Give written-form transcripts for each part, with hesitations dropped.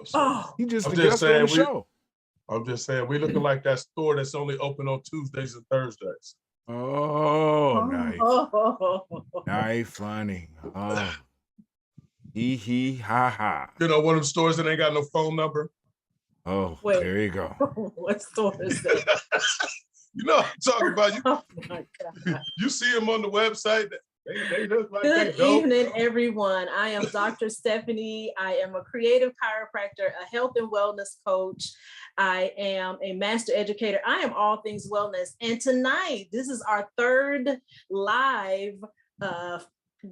So He just I'm the just guest on the saying show. I'm just saying we looking like that store that's only open on Tuesdays and Thursdays. Oh, nice. Nice, funny. Oh. Hee ha ha. You know, one of them stores that ain't got no phone number. Oh, Wait. there you go. What store is that? You know what I'm talking about. Oh my God. You see them on the website. They look like Good they dope. evening, everyone. I am Dr. Stephanie. I am a creative chiropractor, a health and wellness coach. I am a master educator. I am all things wellness. And tonight, this is our third live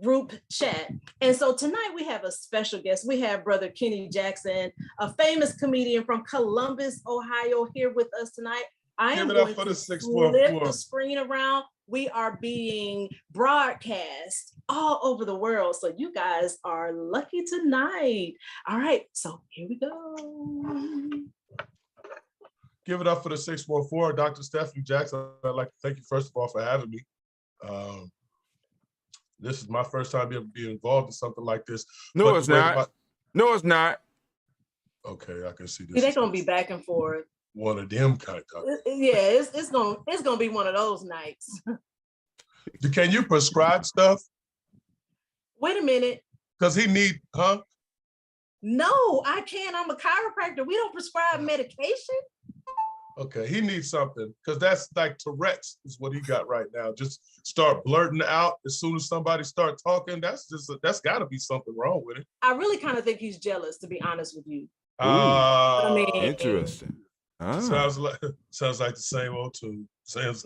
group chat. And so tonight we have a special guest. We have Brother Kenny Jackson, a famous comedian from Columbus, Ohio, here with us tonight. I am going to flip the screen around. We are being broadcast all over the world. So you guys are lucky tonight. All right, so here we go. Give it up for the 614, Dr. Stephanie Jackson. I'd like to thank you, first of all, for having me. This is my first time being involved in something like this. No, it's not. No, it's not. Okay, I can see this. They're gonna be back and forth. One of them kind of. Yeah, it's gonna be one of those nights. Can you prescribe stuff? Wait a minute. Because he need, huh? No, I can't. I'm a chiropractor. We don't prescribe medication. Okay, he needs something because that's like Tourette's is what he got right now. Just start blurting out as soon as somebody start talking. That's got to be something wrong with it. I really kind of think he's jealous, to be honest with you. I mean, interesting. Sounds like the same old tune. Yep.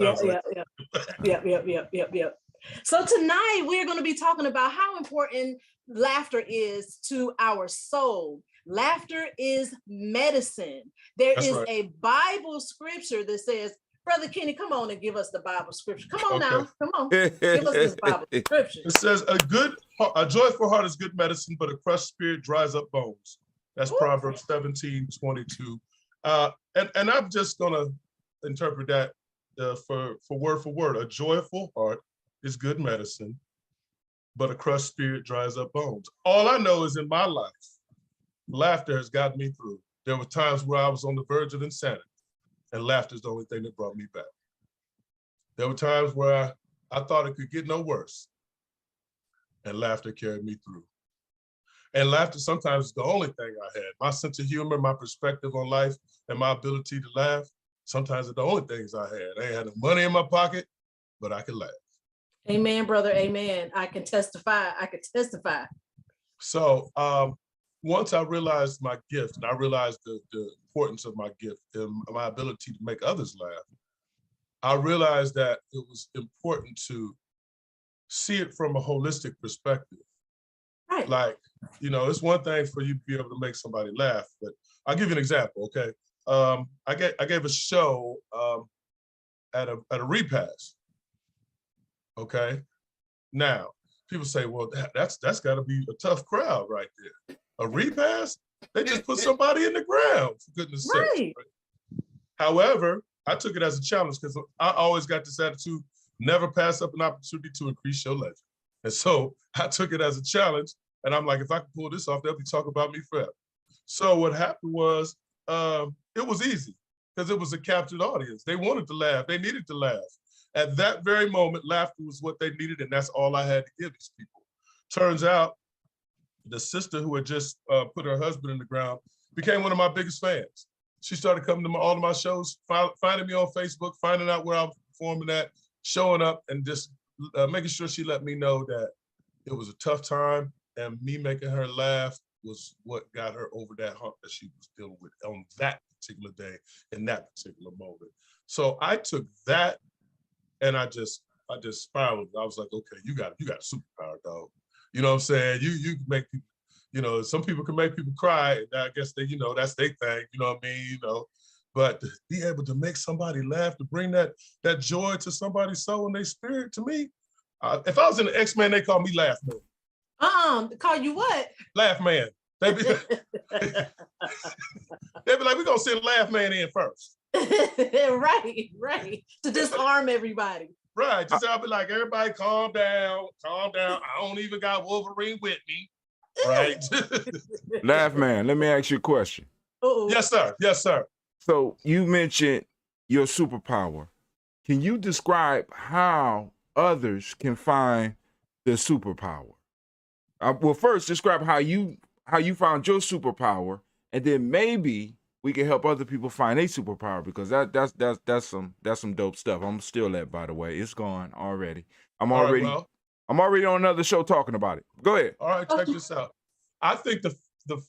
So tonight we're going to be talking about how important laughter is to our soul. Laughter is medicine. There is a Bible scripture that says, Brother Kenny, come on and give us the Bible scripture. Come on now, come on. Give us this Bible scripture. It says, a joyful heart is good medicine, but a crushed spirit dries up bones. That's Proverbs 17:22. And I'm just gonna interpret that for word. A joyful heart is good medicine, but a crushed spirit dries up bones. All I know is in my life, laughter has gotten me through. There were times where I was on the verge of insanity, and laughter is the only thing that brought me back. There were times where I thought it could get no worse, and laughter carried me through. And laughter sometimes is the only thing I had. My sense of humor, my perspective on life, and my ability to laugh, sometimes are the only things I had. I ain't had no money in my pocket, but I could laugh. Amen, brother, amen. I can testify. So once I realized my gift, and I realized the importance of my gift and my ability to make others laugh, I realized that it was important to see it from a holistic perspective. Right. Like, you know, it's one thing for you to be able to make somebody laugh, but I'll give you an example, okay? I gave a show at a repast, okay? Now, people say, well, that's got to be a tough crowd right there. A repast? They just put somebody in the ground, for goodness sake. Right? However, I took it as a challenge because I always got this attitude, never pass up an opportunity to increase your legend. And so I took it as a challenge, and I'm like, if I can pull this off, they'll be talking about me forever. So what happened was, it was easy because it was a captured audience. They wanted to laugh, they needed to laugh. At that very moment, laughter was what they needed, and that's all I had to give these people. Turns out, the sister who had just put her husband in the ground became one of my biggest fans. She started coming to all of my shows, finding me on Facebook, finding out where I was performing at, showing up, and just making sure she let me know that it was a tough time, and me making her laugh was what got her over that hump that she was dealing with on that particular day, in that particular moment. So I took that, and I just spiraled. I was like, okay, you got a superpower, dog. You know what I'm saying? You can make people, you know, some people can make people cry. And I guess they, you know, that's their thing. You know what I mean? You know, but to be able to make somebody laugh, to bring that joy to somebody's soul and their spirit, to me, if I was in the X-Men, they call me Laugh Man. Call you what? Laugh Man. They'd be like, we're gonna send Laugh Man in first. right. To disarm everybody. Right. Just I'll be like, everybody calm down. I don't even got Wolverine with me. right? Laugh man, let me ask you a question. Uh-oh. Yes, sir. Yes, sir. So you mentioned your superpower. Can you describe how others can find their superpower? Well, first describe how you found your superpower, and then maybe we can help other people find a superpower, because that's some dope stuff. I'm still that, by the way. It's gone already. I'm already on another show talking about it. Go ahead. All right, check this out. I think the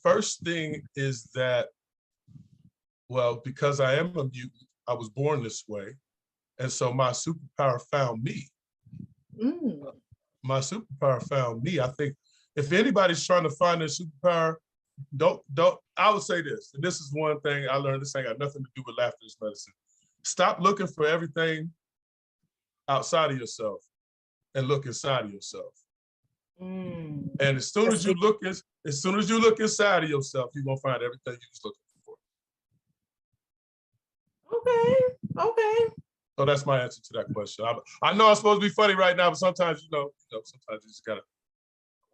first thing is that, well, because I am a mutant, I was born this way. And so my superpower found me. My superpower found me. I think if anybody's trying to find their superpower, don't, I would say this, and this is one thing I learned, this ain't got nothing to do with laughter is medicine. Stop looking for everything outside of yourself and look inside of yourself. And as soon as you look inside of yourself, you're gonna find everything you was looking for. Okay. So that's my answer to that question. I know I'm supposed to be funny right now, but sometimes, sometimes you just gotta.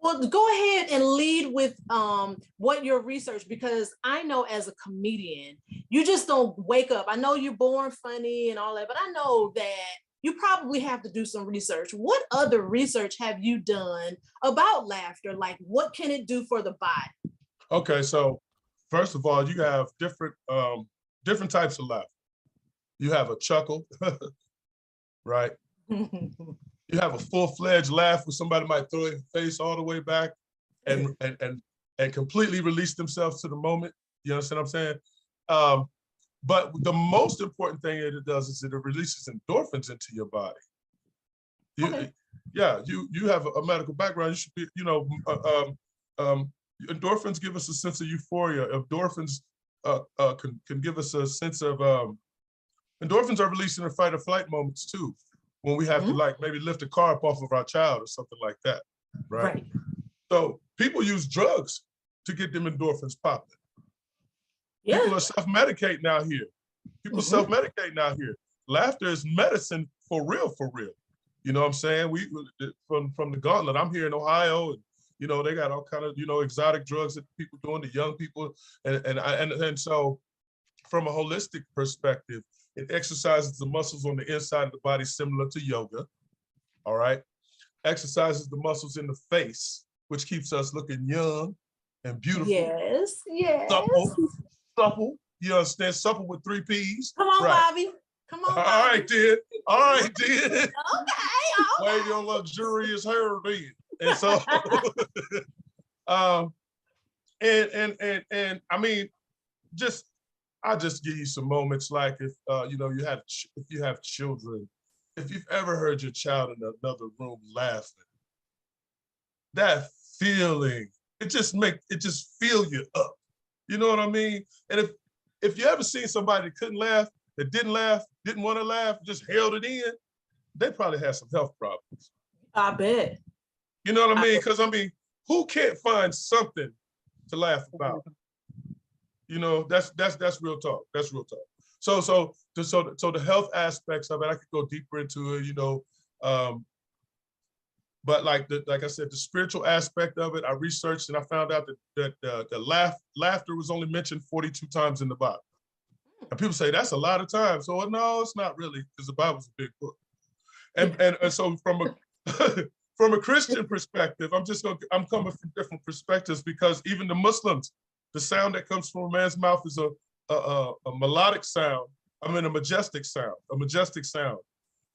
Well, go ahead and lead with what your research, because I know as a comedian, you just don't wake up. I know you're born funny and all that, but I know that you probably have to do some research. What other research have you done about laughter? Like, what can it do for the body? Okay, so first of all, you have different types of laughter. You have a chuckle, right? You have a full-fledged laugh where somebody might throw their face all the way back and completely release themselves to the moment. You understand what I'm saying? But the most important thing that it does is it releases endorphins into your body. You have a medical background. You should be, endorphins give us a sense of euphoria. Endorphins can give us a sense of, endorphins are released in the fight or flight moments too, when we have to maybe lift a car up off of our child or something like that, right? So people use drugs to get them endorphins popping. People are self-medicating out here. Self-medicating out here. Laughter is medicine for real, for real. You know what I'm saying? We from the gauntlet. I'm here in Ohio, and they got all kind of exotic drugs that people doing to young people, and so from a holistic perspective, it exercises the muscles on the inside of the body, similar to yoga. All right, exercises the muscles in the face, which keeps us looking young and beautiful. Yes. Supple, you understand? Supple with 3 P's. Come on, right. Bobby. Come on, Bobby. All right, then. Okay. Wave your luxurious hair, then. And so, and I mean, I'll just give you some moments like if you have children, if you've ever heard your child in another room laughing, that feeling, it just fill you up. You know what I mean? And if you ever seen somebody that couldn't laugh, that didn't laugh, didn't want to laugh, just held it in, they probably had some health problems. I bet. You know what I mean? Because who can't find something to laugh about? That's real talk. That's real talk. So the health aspects of it, I could go deeper into it, but like I said, the spiritual aspect of it, I researched and I found out that the laughter was only mentioned 42 times in the Bible. And people say that's a lot of times. So no, it's not really, because the Bible's a big book. And so from a Christian perspective, I'm coming from different perspectives, because even the Muslims, the sound that comes from a man's mouth is a melodic sound. I mean, a majestic sound.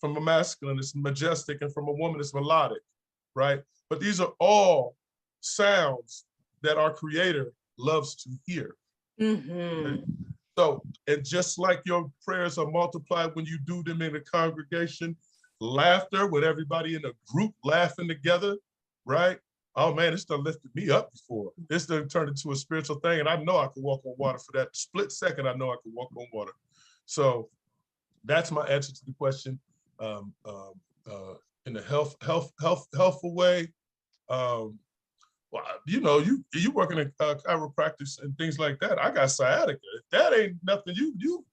From a masculine, it's majestic, and from a woman, it's melodic, right? But these are all sounds that our Creator loves to hear. Okay? So, and just like your prayers are multiplied when you do them in a congregation, laughter with everybody in a group laughing together, right? Oh man, this done lifted me up before. This done turned into a spiritual thing, and I know I could walk on water for that split second. I know I could walk on water. So that's my answer to the question. In a healthful way. Well, you working in chiropractic and things like that. I got sciatica. If that ain't nothing, you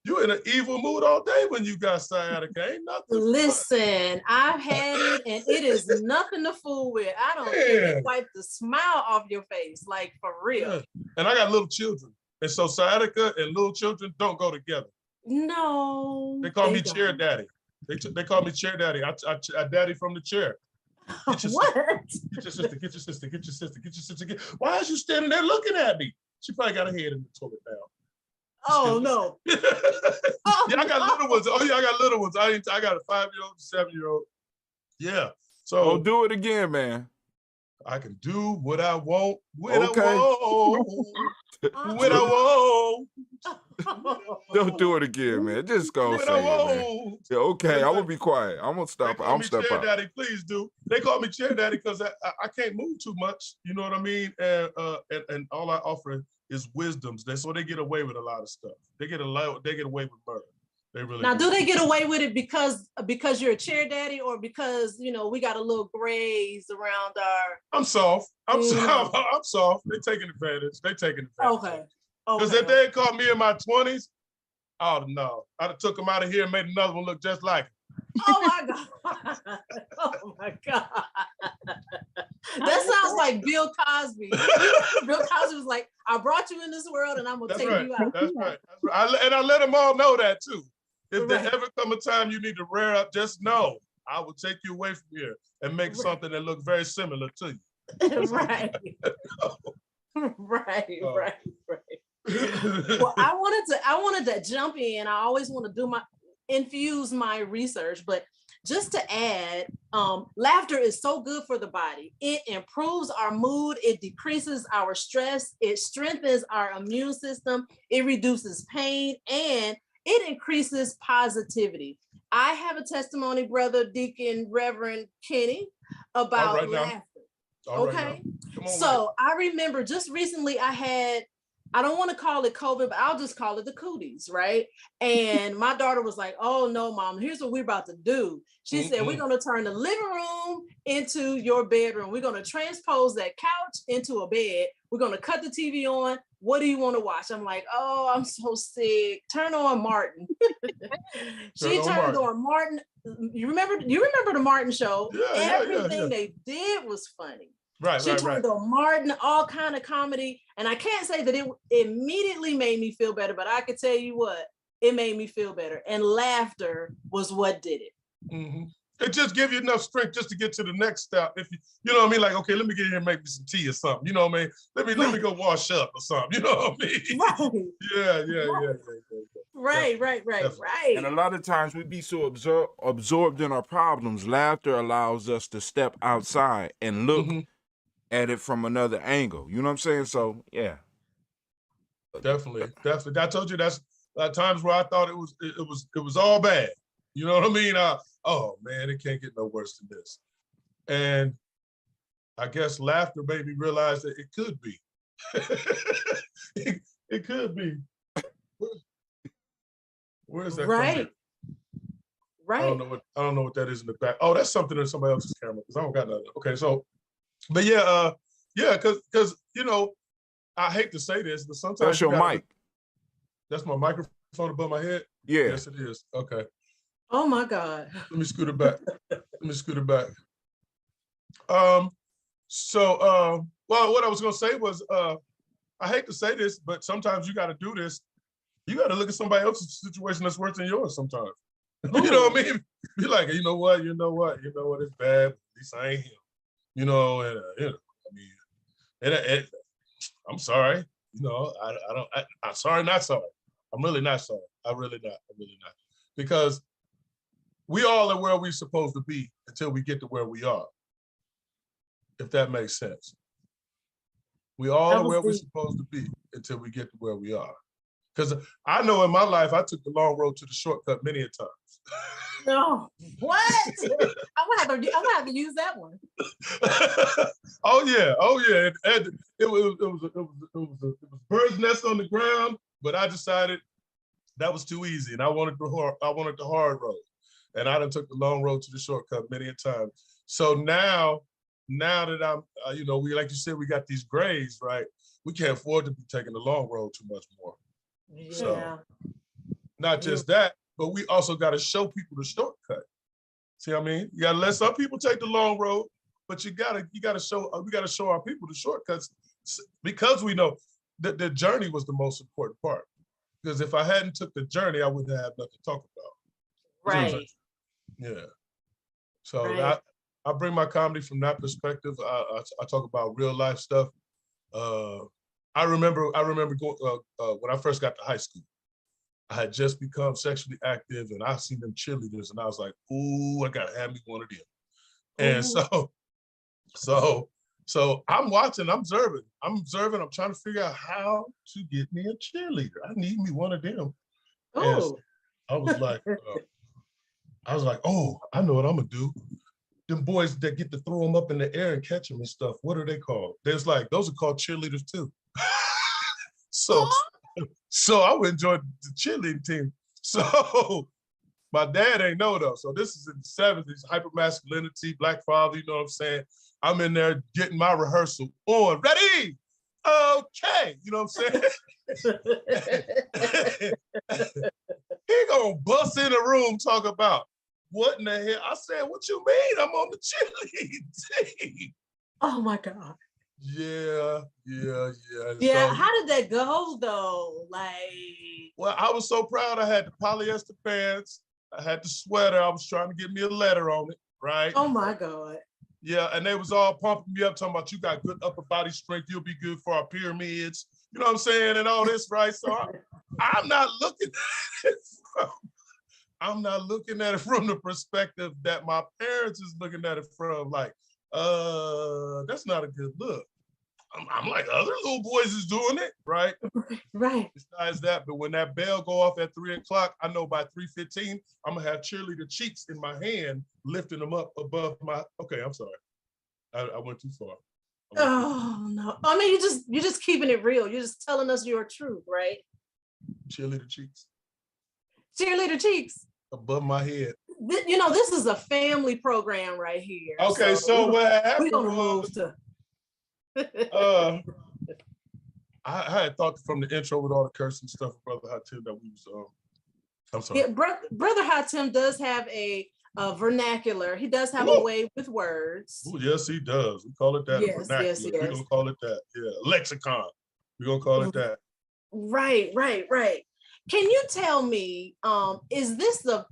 You in an evil mood all day when you got sciatica. Ain't nothing. Listen, I've had it and it is nothing to fool with. I don't care. Man. It wiped the smile off your face, like for real. Yeah. And I got little children. And so sciatica and little children don't go together. No. They call me don't. chair daddy. They call me chair daddy. I daddy from the chair. What? Get your sister, get your sister, get your sister, get your sister. Why is you standing there looking at me? She probably got her head in the toilet now. Oh no. Yeah, I got little ones. Oh yeah, I got little ones. I got a 5-year-old, 7-year-old. Yeah. So do it again, man. I can do what I want when Okay. I want. When I want. Don't do it again, man. Just go When say I it, man. want. Yeah, okay, I'm gonna be quiet. I'm gonna They stop. call I'm me step chair out. daddy, please do. They call me chair daddy because I can't move too much. You know what I mean? And all I offer is wisdoms. So they get away with a lot of stuff. They get away with murder. They really Now, do they get away with it because you're a chair daddy, or because we got a little graze around our? I'm soft. I'm soft. I'm soft. They taking advantage. Okay. Because if they had caught me in my 20s, oh no, I'd have took them out of here and made another one look just like him. Oh my God. Oh my God. That sounds like Bill Cosby. Bill Cosby was like, I brought you in this world and I'm gonna take you out. That's right. And I let them all know that too. If Right. there ever come a time you need to rear up, just know I will take you away from here and make something that looks very similar to you. Right. Right. Well, I wanted to jump in. I always want to infuse my research, but just to add, laughter is so good for the body. It improves our mood, it decreases our stress, it strengthens our immune system, it reduces pain, and it increases positivity. I have a testimony, Brother Deacon Reverend Kenny, about laughter. Okay. So I remember just recently I don't want to call it COVID, but I'll just call it the cooties, right? And my daughter was like, oh no, Mom, here's what we're about to do. She said, we're going to turn the living room into your bedroom. We're going to transpose that couch into a bed. We're going to cut the TV on. What do you want to watch? I'm like, oh, I'm so sick. Turn on Martin. She turned on Martin. You remember the Martin show? Everything they did was funny. She turned on Martin, all kind of comedy. And I can't say that it immediately made me feel better, but I could tell you what, it made me feel better. And laughter was what did it. Mm-hmm. It just gives you enough strength just to get to the next step. If you know what I mean? Like, okay, let me get here and make me some tea or something. You know what I mean? Let me go wash up or something. You know what I mean? Right. Yeah. Right. And a lot of times we be so absorbed in our problems. Laughter allows us to step outside and look at it from another angle. You know what I'm saying? So yeah. Definitely. I told you that's times where I thought it was all bad. You know what I mean? Oh man, it can't get no worse than this. And I guess laughter made me realize that it could be. it could be. Where is that? Right. I don't know what that is in the back. Oh, that's something in somebody else's camera because I don't got nothing. Okay, so, but yeah, because I hate to say this, but sometimes that's your mic. That's my microphone above my head. Yeah. Yes, it is. Okay. Oh my God. Let me scoot it back. Well, what I was gonna say was, I hate to say this, but sometimes you got to do this. You got to look at somebody else's situation that's worse than yours. Sometimes, you know what I mean? Be like, you know what, it's bad. But at least I ain't him. I'm sorry. I'm sorry, not sorry. I'm really not sorry. I'm really not. Because we all are where we're supposed to be until we get to where we are. If that makes sense. We all are where we're supposed to be until we get to where we are. Because I know in my life, I took the long road to the shortcut many a times. No, what? I'm gonna have to use that one. Oh yeah. It was bird's nest on the ground, but I decided that was too easy, and I wanted the hard road, and I done took the long road to the shortcut many a time. So now that I'm, we, like you said, we got these grays, right? We can't afford to be taking the long road too much more. Yeah. So, Not just that, but we also got to show people the shortcut. See what I mean? You got to let some people take the long road, but we got to show our people the shortcuts, because we know that the journey was the most important part. Because if I hadn't took the journey, I wouldn't have nothing to talk about. Right. Yeah. So Right. I bring my comedy from that perspective. I talk about real life stuff. I remember going when I first got to high school. I had just become sexually active, and I seen them cheerleaders, and I was like, "Ooh, I gotta have me one of them." And so I'm watching, I'm observing. I'm trying to figure out how to get me a cheerleader. I need me one of them. And so I was like, oh, I know what I'm gonna do. Them boys that get to throw them up in the air and catch them and stuff, what are they called? There's like, those are called cheerleaders too. So I would enjoy the cheerleading team. So my dad ain't know though. So this is in the 70s, hypermasculinity, black father, you know what I'm saying? I'm in there getting my rehearsal on. Ready? Okay. You know what I'm saying? He gonna bust in the room, talk about what in the hell? I said, what you mean? I'm on the cheerleading team. Oh my God. Yeah. Yeah, so, how did that go though? Like, well, I was so proud. I had the polyester pants, I had the sweater. I was trying to get me a letter on it, right? Oh my God. Yeah, and they was all pumping me up, talking about, you got good upper body strength, you'll be good for our pyramids, you know what I'm saying, and all this, right? So I'm not looking at it I'm not looking at it from the perspective that my parents is looking at it from, like, that's not a good look. I'm like, other little boys is doing it, right? Right. Besides that, but when that bell go off at 3 o'clock, I know by 3:15, I'm gonna have cheerleader cheeks in my hand, lifting them up above my, okay, I'm sorry. I went too far. Oh no. I mean, you're just keeping it real. You're just telling us your truth, right? Cheerleader cheeks. Cheerleader cheeks. Above my head. You know, this is a family program right here. Okay, so what happened? We're gonna move to I had thought from the intro with all the cursing stuff, Brother Hatim, that we was I'm sorry. Yeah, Brother Hatim does have a vernacular. He does have a way with words. Ooh, yes, he does. We call it that. Yes, yes. We're gonna call it that. Yeah, lexicon. We're gonna call it that. Right. Can you tell me, is this the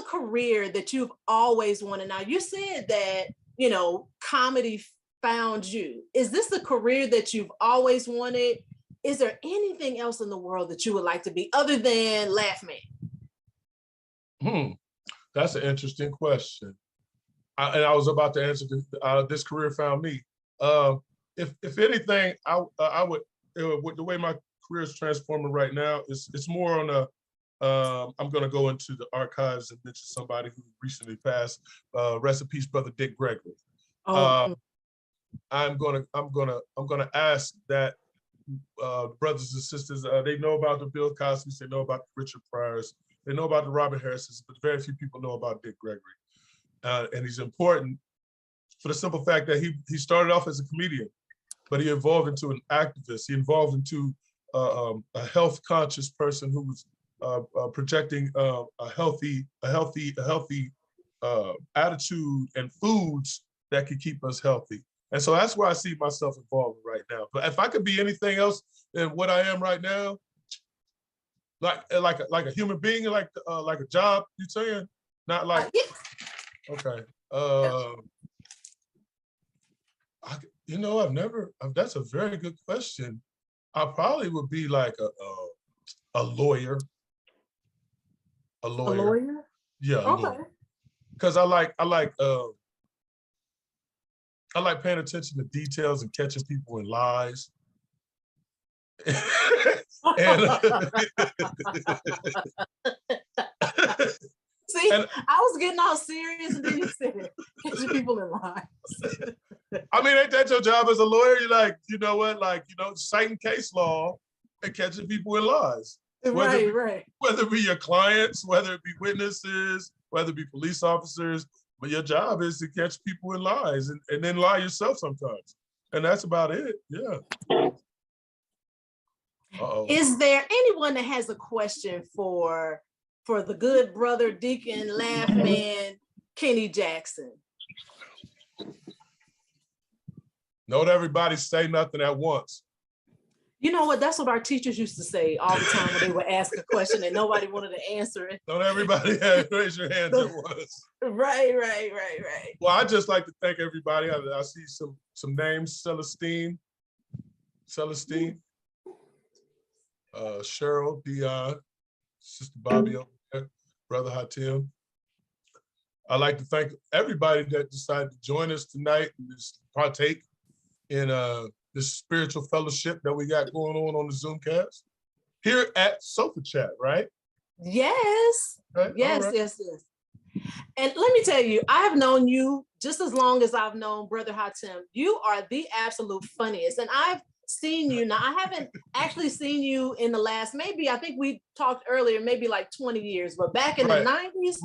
career that you've always wanted? Now, you said that, you know, comedy found you. Is this the career that you've always wanted? Is there anything else in the world that you would like to be other than Laugh Man? That's an interesting question. And I was about to answer this career found me. If anything, I would, with the way my career is transforming right now, it's more on a, I'm going to go into the archives and mention somebody who recently passed. Rest in peace, Brother Dick Gregory. I'm gonna ask that brothers and sisters, they know about the Bill Cosby's, they know about the Richard Pryors, they know about the Robert Harris's, but very few people know about Dick Gregory. And he's important for the simple fact that he started off as a comedian, but he evolved into an activist. He evolved into a health conscious person who was projecting a healthy attitude and foods that could keep us healthy. And so that's where I see myself involved right now. But if I could be anything else than what I am right now, like a human being, like a job, you saying? Not like, okay. You know, that's a very good question. I probably would be like a lawyer. A lawyer? A lawyer? Yeah, a lawyer. Because I like paying attention to details and catching people in lies. And, see, I was getting all serious and then you said catching people in lies. I mean, ain't that your job as a lawyer? You're like, you know what, like, you know, citing case law and catching people in lies. Right. Whether it be your clients, whether it be witnesses, whether it be police officers, but your job is to catch people in lies and then lie yourself sometimes. And that's about it, yeah. Uh-oh. Is there anyone that has a question for the good brother, Deacon, Laugh Man, Kenny Jackson? Don't everybody say nothing at once. You know what? That's what our teachers used to say all the time when they would ask a question and nobody wanted to answer it. Don't everybody raise your hands at once. Right. Well, I just like to thank everybody. I see some names: Celestine, Cheryl, Dion, Sister Bobby over there, Brother Hatim. I'd like to thank everybody that decided to join us tonight and just partake in this spiritual fellowship that we got going on the Zoomcast here at Sofa Chat, right? Yes. Right? Yes, Right. yes. And let me tell you, I have known you just as long as I've known Brother Hatim. You are the absolute funniest. And I've seen you now. I haven't actually seen you in the last, maybe, I think we talked earlier, maybe like 20 years, but back in the 90s,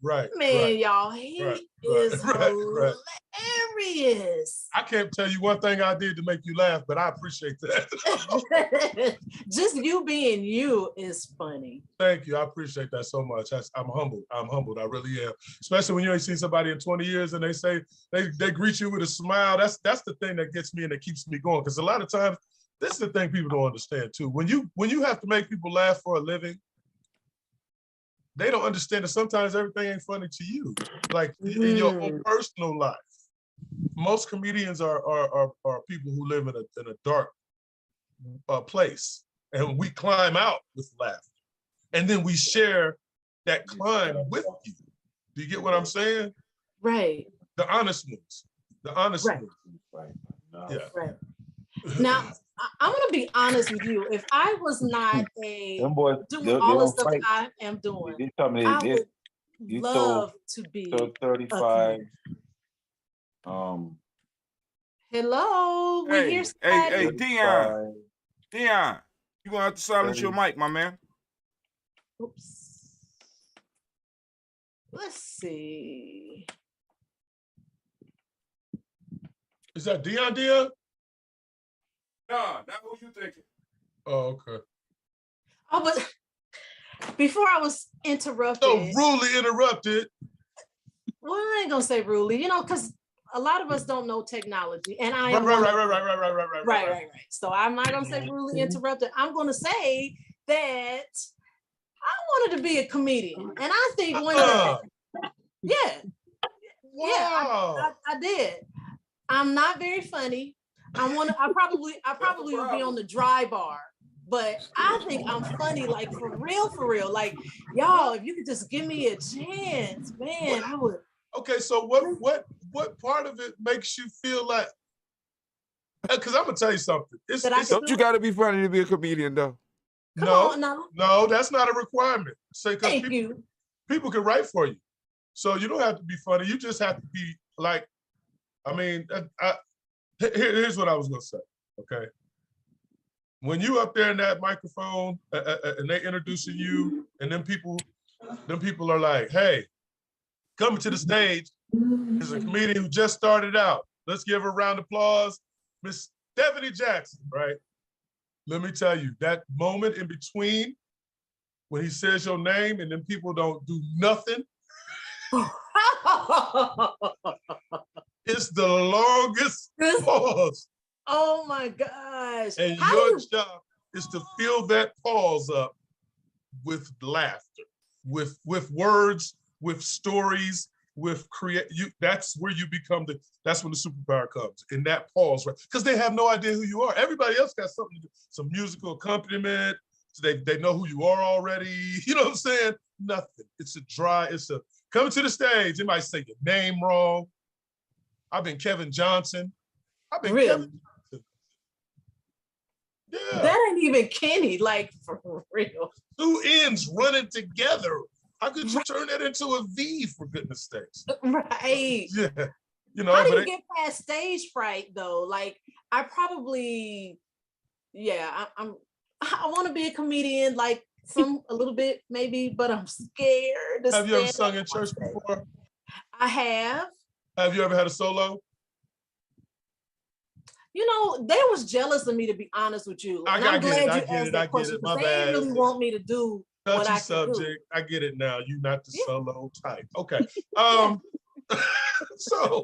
Right. man, y'all, he is right. hilarious. I can't tell you one thing I did to make you laugh, but I appreciate that. Just you being you is funny. Thank you. I appreciate that so much. I'm humbled. I really am. Especially when you ain't seen somebody in 20 years and they say they greet you with a smile. That's the thing that gets me and that keeps me going. Because a lot of times, this is the thing people don't understand too. When you have to make people laugh for a living, they don't understand that sometimes everything ain't funny to you. Like in your own personal life. Most comedians are people who live in a dark place, and we climb out with laughter, and then we share that climb with you. Do you get what I'm saying? Right. The honest ones. Right. Yeah. Right. Now, I'm gonna be honest with you. If I was not doing all the stuff I am doing, I would love to be 35. Hello, we hear somebody. Hey, Dion, you gonna have to silence your mic, my man. Oops. Let's see. Is that Dion? Nah, not who you thinking. Oh, okay. Oh, but before I was interrupted. So rudely interrupted. Well, I ain't gonna say rudely, because a lot of us don't know technology, and I am right. So I'm not gonna say rudely interrupted. I'm gonna say that I wanted to be a comedian, and I think one day, Wow. I did. I'm not very funny. I probably would be on the dry bar, but I think I'm funny, like for real. Like, y'all, if you could just give me a chance, man, I would. Okay, so what part of it makes you feel like? Because I'm gonna tell you something. Don't you got to be funny to be a comedian, though? No, that's not a requirement. Thank you. People can write for you, so you don't have to be funny. You just have to be like. I mean, here's what I was gonna say. Okay, when you up there in that microphone and they introducing you, and then people are like, "Hey, coming to the stage is a comedian who just started out. Let's give her a round of applause, Miss Stephanie Jackson." Right? Let me tell you, that moment in between when he says your name and then people don't do nothing. It's the longest pause. Oh my gosh. And your job is to fill that pause up with laughter, with words, with stories, with that's where you become that's when the superpower comes, in that pause, right? Because they have no idea who you are. Everybody else got something to do, some musical accompaniment. So they know who you are already. You know what I'm saying? Nothing. It's coming to the stage. It might say your name wrong. I've been Kevin Johnson. Really? Kevin Johnson. Yeah. That ain't even Kenny, like for real. Two ends running together. How could you turn that into a V, for goodness sakes? Right. Yeah. How do you get past stage fright though? Like I probably, I want to be a comedian, like a little bit maybe, but I'm scared. Have you ever sung in church before? I have. Have you ever had a solo? You know, they was jealous of me, to be honest with you. And I'm glad you asked that question because they didn't really want me to do what I could do. I get it now. You're not the solo type. Okay. So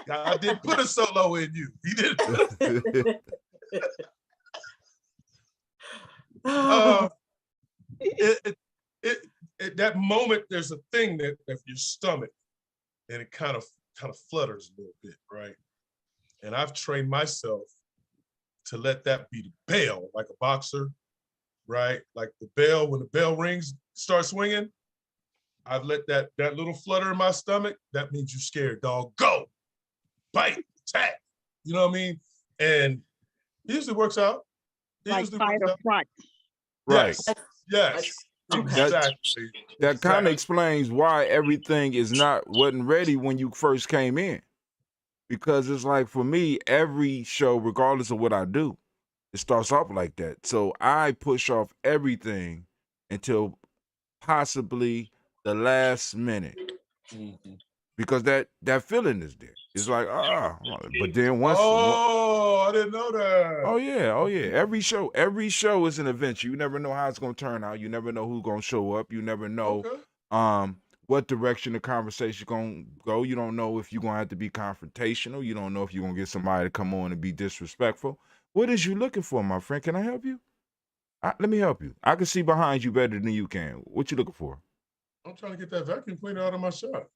I did put a solo in you. He didn't. That moment, there's a thing that if your stomach, and it kind of flutters a little bit, right? And I've trained myself to let that be the bell, like a boxer, right? Like the bell, when the bell rings, start swinging. I've let that little flutter in my stomach. That means you're scared, dog. Go, bite, attack. You know what I mean? And it usually works out. Like fight or flight. Right. Yes. Okay. Exactly. That kind of explains why everything wasn't ready when you first came in. Because it's like, for me, every show, regardless of what I do, it starts off like that. So I push off everything until possibly the last minute. Mm-hmm. Because that feeling is there. It's like, but then once. Oh, I didn't know that. Oh yeah. Every show is an adventure. You never know how it's gonna turn out. You never know who's gonna show up. You never know what direction the conversation gonna go. You don't know if you're gonna have to be confrontational. You don't know if you're gonna get somebody to come on and be disrespectful. What is you looking for, my friend? Can I help you? Let me help you. I can see behind you better than you can. What you looking for? I'm trying to get that vacuum cleaner out of my shop.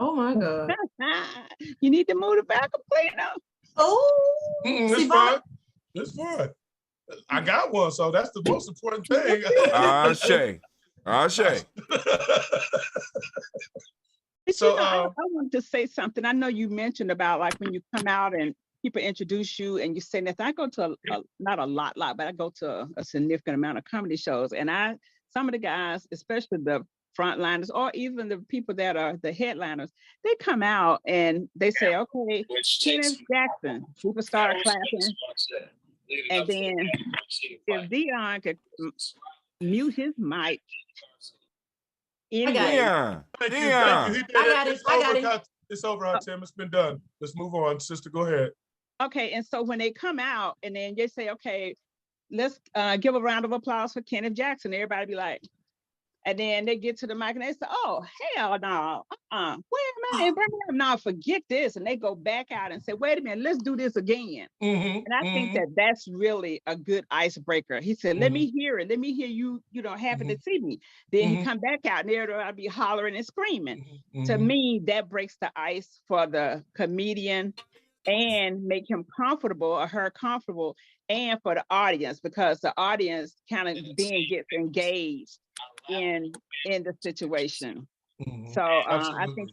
Oh my God. You need to move the vacuum cleaner. Oh, It's fine. It's fine. I got one, so that's the most important thing. Ashe. So I wanted to say something. I know you mentioned about like when you come out and people introduce you and you say nothing. I go to not a lot, but I go to a significant amount of comedy shows, and some of the guys, especially the frontliners or even the people that are the headliners, they come out and they say, okay, Kenneth Jackson. People start clapping. And then if Dion could mute his mic. Anyway. Thank you. I got it. It's over, Tim. It's been done. Let's move on. Sister, go ahead. Okay, and so when they come out and then they say, okay, let's give a round of applause for Kenneth Jackson. Everybody be like, and then they get to the mic and they say, oh, hell no, wait a minute, bring it up. No, forget this. And they go back out and say, wait a minute, let's do this again. And I think that's really a good icebreaker. He said, let me hear it. Let me hear you, happy to see me. Then he come back out and I'll be hollering and screaming. To me, that breaks the ice for the comedian and make him comfortable or her comfortable, and for the audience, because the audience kind of then gets engaged in the situation. So I think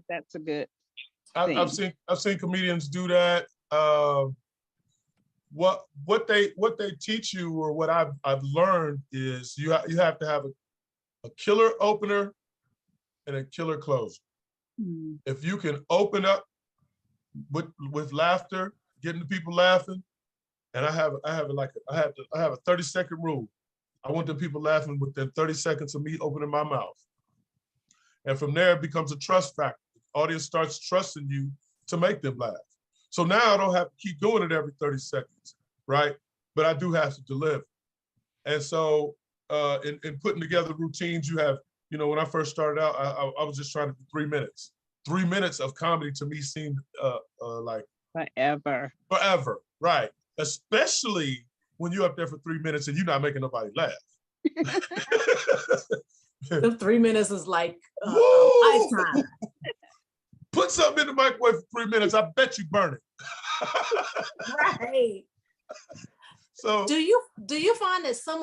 that's a good thing. I've seen comedians do that. What they teach you, or what I've learned, is you have to have a killer opener and a killer closer. If you can open up with laughter, getting the people laughing, and I have a 30-second rule. I want the people laughing within 30 seconds of me opening my mouth. And from there, it becomes a trust factor. The audience starts trusting you to make them laugh. So now I don't have to keep doing it every 30 seconds, right? But I do have to deliver. And so in putting together routines, you have, when I first started out, I was just trying to do 3 minutes. 3 minutes of comedy to me seemed like forever, right? Especially when you're up there for 3 minutes and you're not making nobody laugh. The 3 minutes is like lifetime. Put something in the microwave for 3 minutes. I bet you burn it. Right. So do you find that some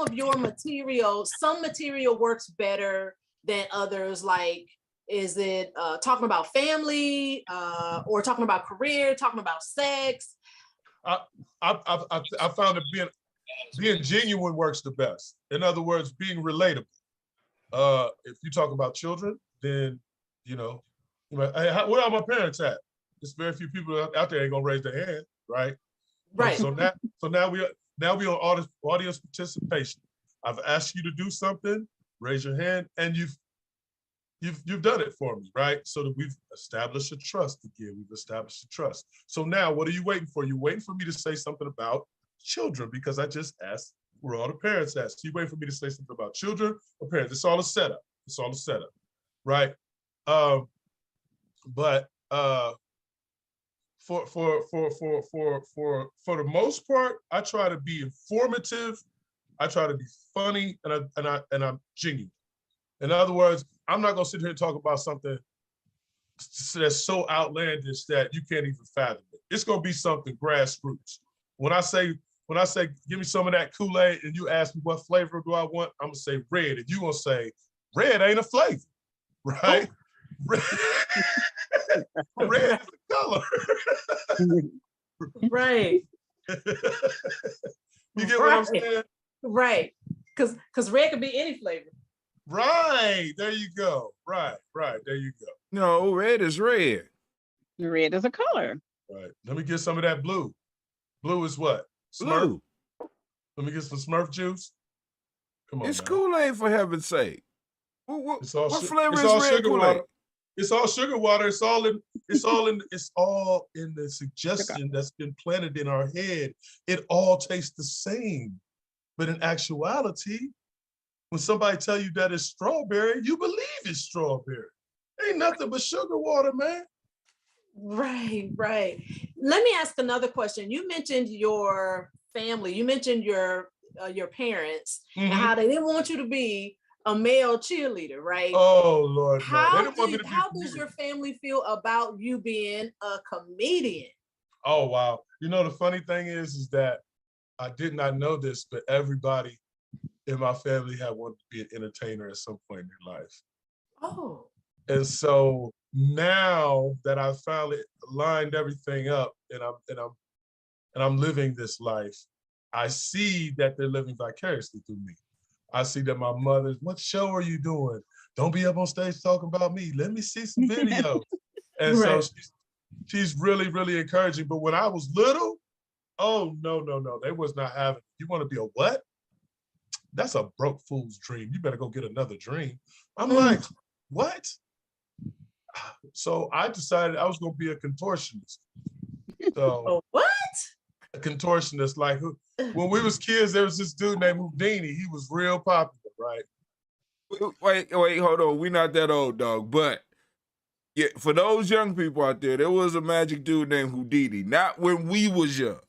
material works better than others? Like, is it talking about family or talking about career, talking about sex? I found that being genuine works the best. In other words, being relatable. If you talk about children, then hey, where are my parents at? There's very few people out there ain't gonna raise their hand, right? Right. So now we on audience participation. I've asked you to do something, raise your hand, and you've done it for me, right? So that we've established a trust again. We've established a trust. So now what are you waiting for? You're waiting for me to say something about children because I just asked where all the parents at. So you wait for me to say something about children or parents. It's all a setup. It's all a setup, right? But for the most part, I try to be informative. I try to be funny, and I'm genuine. In other words, I'm not gonna sit here and talk about something that's so outlandish that you can't even fathom it. It's gonna be something grassroots. When I say, give me some of that Kool-Aid, and you ask me what flavor do I want, I'm gonna say red, and you gonna say red ain't a flavor, right? Red, red is a color. Right. You get what I'm saying? Right. Because red could be any flavor. Right. There you go. Right. There you go. No, red is red. Red is a color. Right. Let me get some of that blue. Blue is what? Smurf. Blue. Let me get some Smurf juice. Come on. It's man. Kool-Aid, for heaven's sake. What What flavor is red Kool-Aid? It's all sugar water. It's all in the suggestion that's been planted in our head. It all tastes the same. But in actuality, when somebody tell you that it's strawberry, you believe it's strawberry. Ain't nothing but sugar water, man. Right. Let me ask another question. You mentioned your family. You mentioned your parents and how they didn't want you to be a male cheerleader, right? Oh Lord, no. How does your family feel about you being a comedian? Oh wow. You know, the funny thing is that I did not know this, but everybody in my family had wanted to be an entertainer at some point in their life. Oh. And so now that I've finally lined everything up and I'm living this life, I see that they're living vicariously through me. I see that my mother's, what show are you doing? Don't be up on stage talking about me. Let me see some videos. And so she's really, really encouraging. But when I was little, oh, no. They was not having, you want to be a what? That's a broke fool's dream. You better go get another dream. I'm like, what? So I decided I was going to be a contortionist. So what? A contortionist, like when we was kids, there was this dude named Houdini. He was real popular, right? Wait, hold on. We're not that old, dog. But yeah, for those young people out there, there was a magic dude named Houdini. Not when we was young.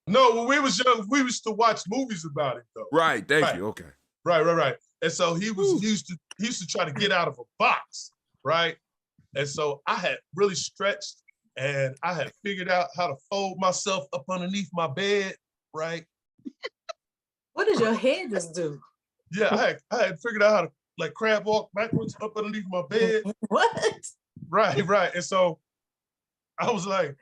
No, when we was young, we used to watch movies about it, though. Right. Thank you. Okay. Right. And so he used to try to get out of a box, right? And so I had really stretched and I had figured out how to fold myself up underneath my bed, right? What did your head just do? Yeah, I had figured out how to like crab walk backwards up underneath my bed. What? Right. And so I was like,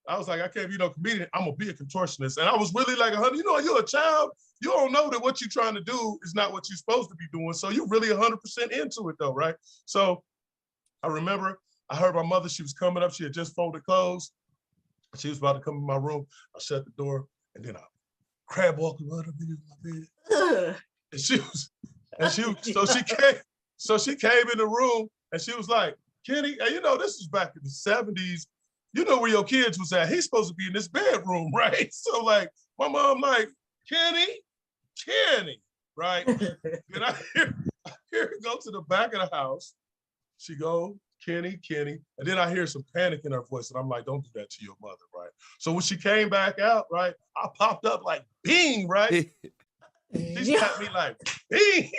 I can't be no comedian. I'm gonna be a contortionist. And I was really like, honey, you know, you're a child. You don't know that what you're trying to do is not what you're supposed to be doing. So you're really 100% into it though, right? So I remember I heard my mother, she was coming up. She had just folded clothes. She was about to come in my room. I shut the door and then I crab walked right up into my bed. And so she came in the room and she was like, Kenny, and you know, this was back in the 70s. You know where your kids was at. He's supposed to be in this bedroom, right? So like, my mom like, Kenny, right? And I hear her go to the back of the house. She go, Kenny. And then I hear some panic in her voice. And I'm like, don't do that to your mother, right? So when she came back out, right, I popped up like, bing, right? She slapped me like, bing.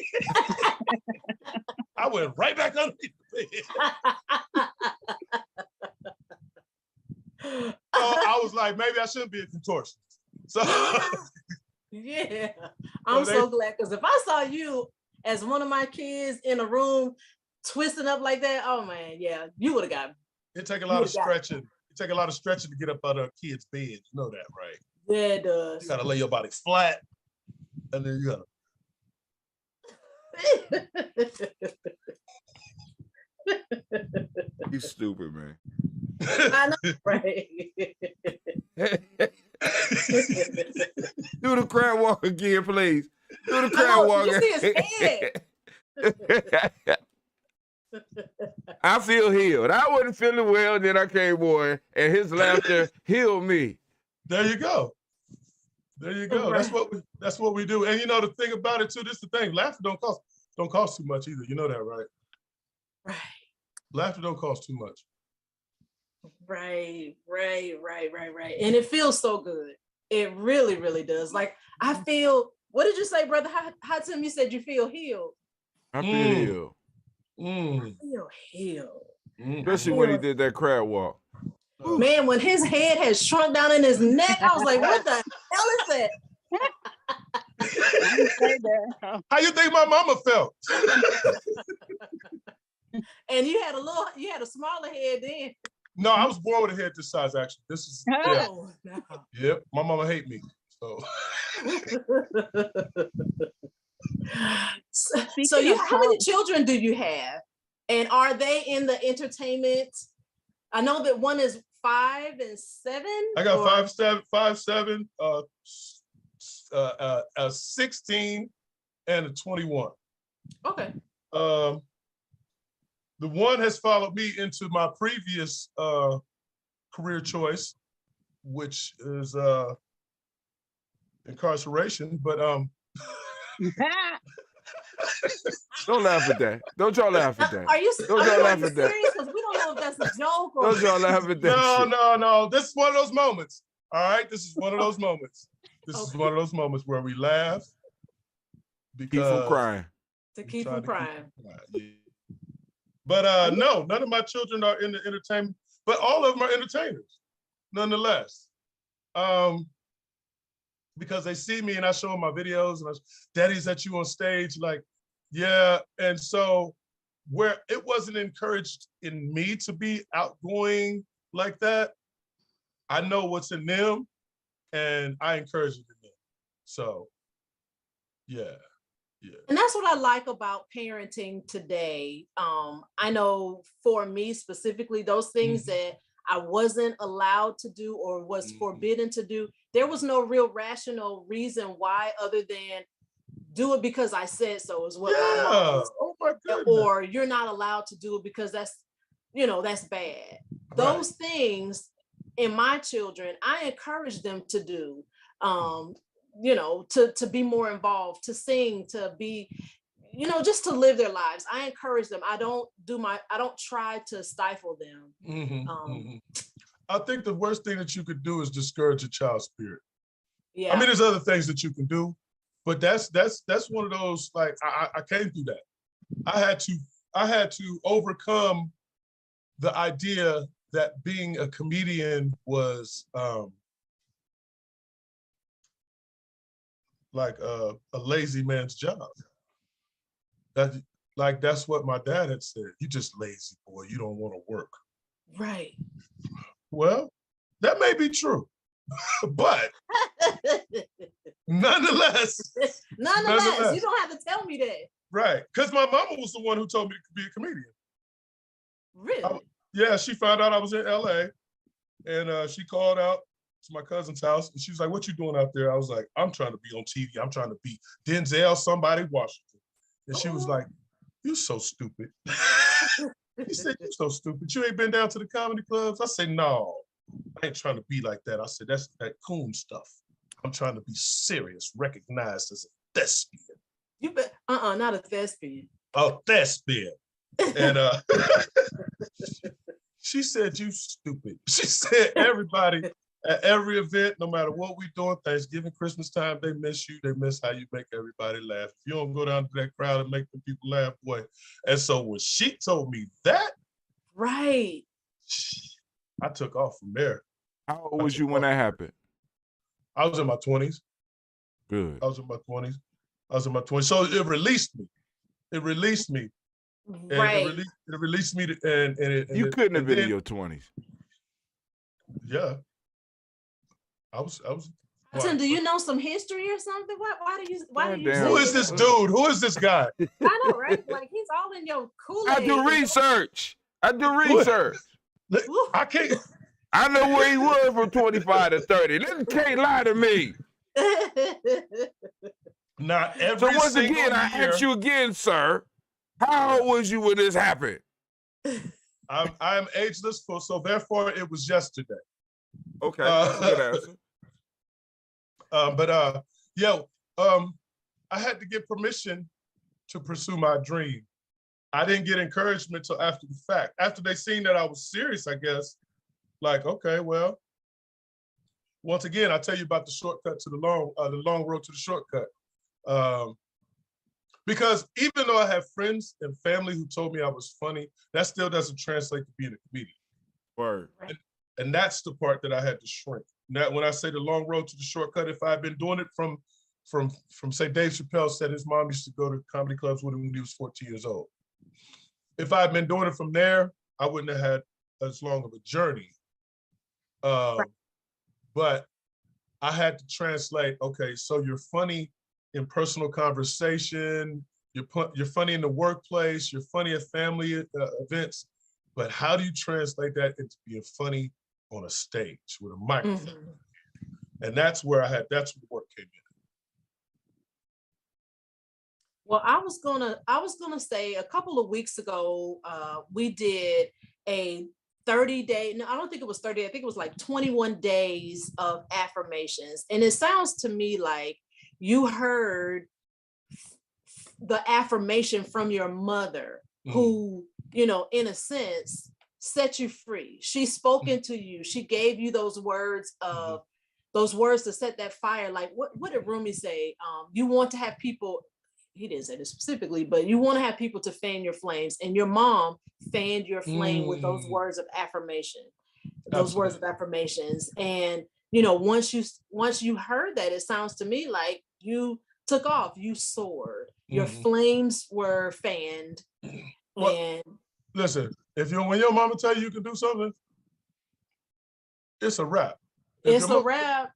I went right back underneath the bed. So I was like, maybe I shouldn't be a contortionist. So yeah, I'm so glad, because if I saw you as one of my kids in a room twisting up like that, oh man, yeah, you would have got me. It take a lot of stretching. It take a lot of stretching to get up out of a kid's bed. You know that, right? Yeah, it does. You gotta lay your body flat, and then you gotta. You stupid, man. I know, right? Do the crab walk again, please. Do the crab walk. You see his head. I feel healed. I wasn't feeling well, then I came on, and his laughter healed me. There you go. There you go. Right. That's what we do. And you know the thing about it too, this is the thing. Laughter don't cost too much either. You know that, right? Right. Laughter don't cost too much. Right. And it feels so good. It really, really does. Like I feel, what did you say, brother? How Tim, you said you feel healed? I feel healed. I feel healed. Especially when he did that crab walk. Man, when his head had shrunk down in his neck, I was like, what the hell is that? How you think my mama felt? And you had a smaller head then. No, I was born with a head this size, actually. This is, yeah. Oh, no. Yep, my mama hate me, so. So how many children do you have? And are they in the entertainment? I know that one is 5 and 7. I got 5, 7, 16, and a 21. Okay. The one has followed me into my previous career choice, which is incarceration. But don't laugh at that. Don't y'all laugh at that. Are you Don't y'all laugh at that. serious? Because we don't know if that's a joke or Don't y'all laugh at that. No. This is one of those moments. All right, this is one of those moments. This is one of those moments where we laugh because Keep from crying. to keep from crying. Yeah. But no, none of my children are in the entertainment, but all of them are entertainers, nonetheless. Because they see me and I show them my videos and daddy's at you on stage, like, yeah. And so where it wasn't encouraged in me to be outgoing like that, I know what's in them and I encourage it in them. So, yeah. And that's what I like about parenting today. I know for me specifically, those things that I wasn't allowed to do or was forbidden to do, there was no real rational reason why other than do it because I said so is what my mom was. Oh my goodness. Or you're not allowed to do it because that's bad. Those things in my children, I encourage them to do. To be more involved, to sing, to be, just to live their lives. I encourage them. I don't try to stifle them. I think the worst thing that you could do is discourage a child's spirit. Yeah. I mean, there's other things that you can do, but that's one of those, like, I came through that. I had to overcome the idea that being a comedian was like a lazy man's job. That's what my dad had said. You just lazy boy, you don't want to work. Right. Well, that may be true, but nonetheless, you don't have to tell me that. Right, because my mama was the one who told me to be a comedian. Really? Yeah, she found out I was in LA, and she called out to my cousin's house, and she was like, "What you doing out there?" I was like, "I'm trying to be on TV. I'm trying to be Denzel somebody Washington." And she was like, "You so stupid." He said, "You so stupid. You ain't been down to the comedy clubs?" I said, "No, I ain't trying to be like that." I said, "That's that coon stuff. I'm trying to be serious, recognized as a thespian." You bet. Not a thespian. A thespian. And she said, "You stupid." She said, everybody at every event, no matter what we doing, Thanksgiving, Christmas time, they miss you. They miss how you make everybody laugh. If you don't go down to that crowd and make the people laugh, boy. And so when she told me that, right, I took off from there. How old was you when that happened? I was in my 20s. Good. I was in my 20s. So it released me. Right. And it released me. And you couldn't have been in your 20s. Yeah. I was. Tim, do you know some history or something? Why do you? Who is this dude? Who is this guy? I know, right? Like he's all in your Kool-Aid. I do research. I can't. I know where he was from 25 to 30. You can't lie to me. Not every So once again, I ask you again, sir, how old was you when this happened? I'm ageless, so therefore it was yesterday. Okay, that's a good answer. Yeah, I had to get permission to pursue my dream. I didn't get encouragement till after the fact. After they seen that I was serious, I guess, like, okay, well, once again, I'll tell you about the shortcut to the long road to the shortcut. Because even though I have friends and family who told me I was funny, that still doesn't translate to being a comedian. Word. And that's the part that I had to shrink. Now, when I say the long road to the shortcut, if I'd been doing it from say Dave Chappelle said his mom used to go to comedy clubs with him when he was 14 years old. If I'd been doing it from there, I wouldn't have had as long of a journey. But I had to translate, okay, so you're funny in personal conversation, you're funny in the workplace, you're funny at family events, but how do you translate that into being funny on a stage with a microphone? Mm-hmm. And that's where that's where the work came in. Well, I was gonna say a couple of weeks ago, we did a 30-day, no, I don't think it was 30, I think it was like 21 days of affirmations. And it sounds to me like you heard the affirmation from your mother, who, you know, in a sense, set you free. She spoke into you. She gave you those words of those words to set that fire. Like what did Rumi say? You want to have people, he didn't say this specifically, but you want to have people to fan your flames. And your mom fanned your flame with those words of affirmation, those words of affirmations. And, you know, once you heard that, it sounds to me like you took off, you soared, your flames were fanned. Well, and listen, when your mama tell you can do something, it's a wrap. It's a wrap.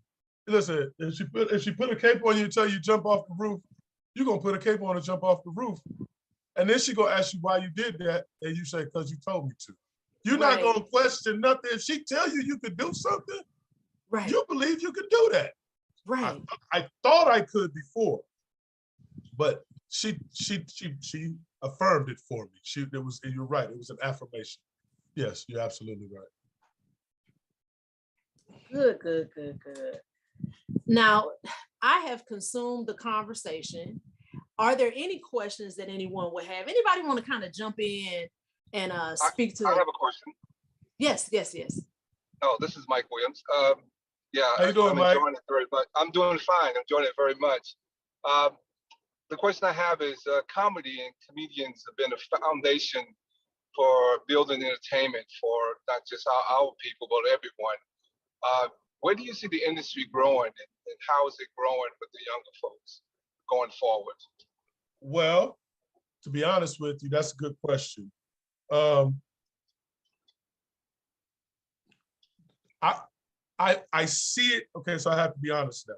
Listen, if she put a cape on you and tell you jump off the roof, you're gonna put a cape on and jump off the roof. And then she gonna ask you why you did that, and you say, because you told me to. You're not gonna question nothing. If she tell you could do something, you believe you could do that. Right. I thought I could before, but she affirmed it for me. You're right, it was an affirmation. Yes, you're absolutely right. Good. Now, I have consumed the conversation. Are there any questions that anyone would have? Anybody want to kind of jump in and speak to? I have a question. Yes. Oh, this is Mike Williams. Yeah, how you doing, Mike? Enjoying it very much. I'm doing fine. I'm enjoying it very much. The question I have is, comedy and comedians have been a foundation for building entertainment for not just our people, but everyone. Where do you see the industry growing, and how is it growing with the younger folks going forward? Well, to be honest with you, that's a good question. I see it. Okay, so I have to be honest now,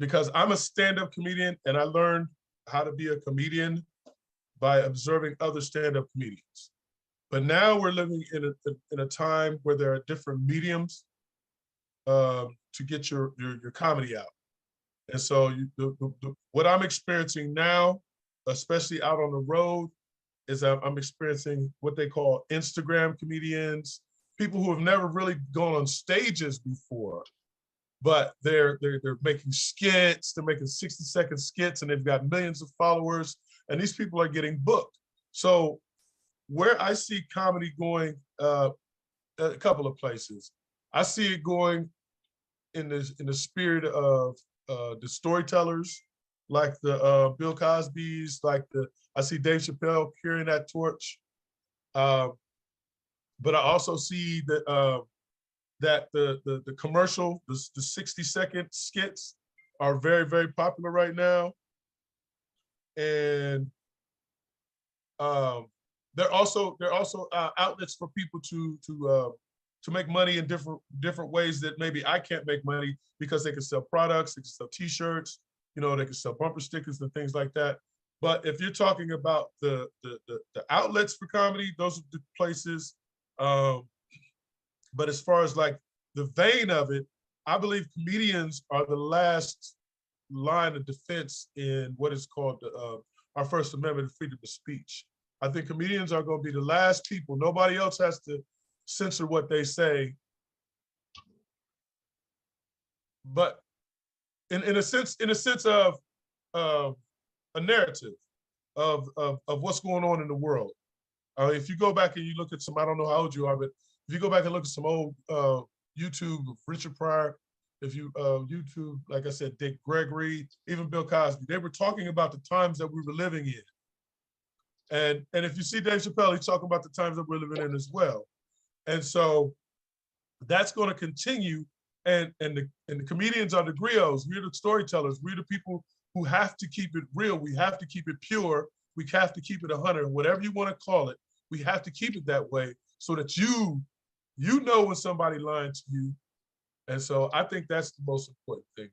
because I'm a stand-up comedian, and I learned how to be a comedian by observing other stand-up comedians. But now we're living in a time where there are different mediums to get your comedy out. And so what I'm experiencing now, especially out on the road, is I'm experiencing what they call Instagram comedians, people who have never really gone on stages before, but they're making skits, they're making 60-second skits, and they've got millions of followers, and these people are getting booked. So where I see comedy going, a couple of places. I see it going in the spirit of the storytellers, like the Bill Cosby's, I see Dave Chappelle carrying that torch. But I also see that the commercial, the 60-second skits are very, very popular right now. And they're also outlets for people to make money in different ways that maybe I can't make money, because they can sell products, they can sell T-shirts, you know, they can sell bumper stickers and things like that. But if you're talking about the outlets for comedy, those are the places. But as far as like the vein of it, I believe comedians are the last line of defense in what is called our First Amendment, freedom of speech. I think comedians are going to be the last people. Nobody else has to censor what they say. But in a sense of a narrative of what's going on in the world. If you go back and you look at some, I don't know how old you are, but if you go back and look at some old YouTube of Richard Pryor, if you YouTube, like I said, Dick Gregory, even Bill Cosby, they were talking about the times that we were living in. And if you see Dave Chappelle, he's talking about the times that we're living in as well. And so that's going to continue. And the comedians are the griots. We're the storytellers. We're the people who have to keep it real. We have to keep it pure. We have to keep it 100, whatever you want to call it. We have to keep it that way so that you know when somebody lying to you. And so I think that's the most important thing.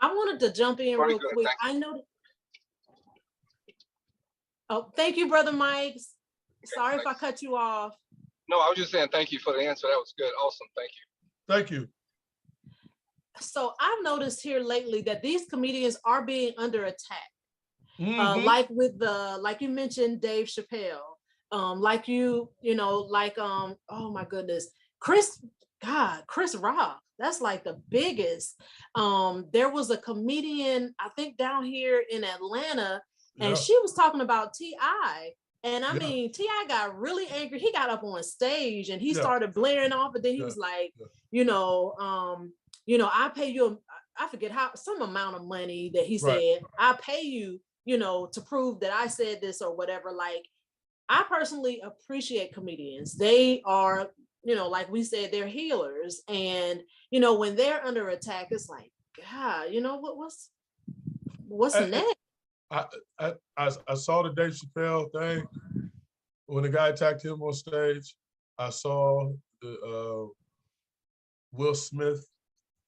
I wanted to jump in real quick. I know. Oh, thank you, Brother Mike. Sorry if I cut you off. No, I was just saying thank you for the answer. That was good. Awesome. Thank you. Thank you. So I've noticed here lately that these comedians are being under attack. Mm-hmm. Like you mentioned, Dave Chappelle, oh my goodness, Chris Rock. That's like the biggest. There was a comedian, I think down here in Atlanta, and she was talking about T.I. And I mean, T.I. got really angry. He got up on stage and he started blaring off, and then he was like, I pay you, I forget some amount of money that he said, I pay you, to prove that I said this or whatever. Like, I personally appreciate comedians. They are, like we said, they're healers. And, when they're under attack, it's like, God, what's next? I saw the Dave Chappelle thing when the guy attacked him on stage. I saw the Will Smith,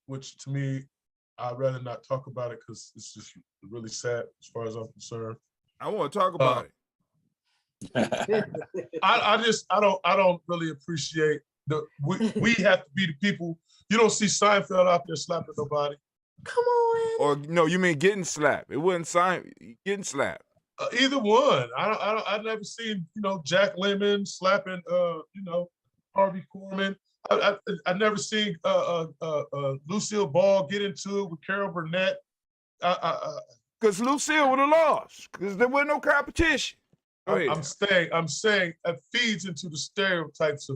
which to me, I'd rather not talk about it because it's just really sad as far as I'm concerned. I want to talk about it. I don't really appreciate we have to be the people. You don't see Seinfeld out there slapping nobody. Come on. Or no, you mean getting slapped? It wasn't getting slapped. Either one. I've never seen Jack Lemmon slapping Harvey Korman. I never seen Lucille Ball get into it with Carol Burnett. Because Lucille would have lost because there was no competition. I'm saying that feeds into the stereotypes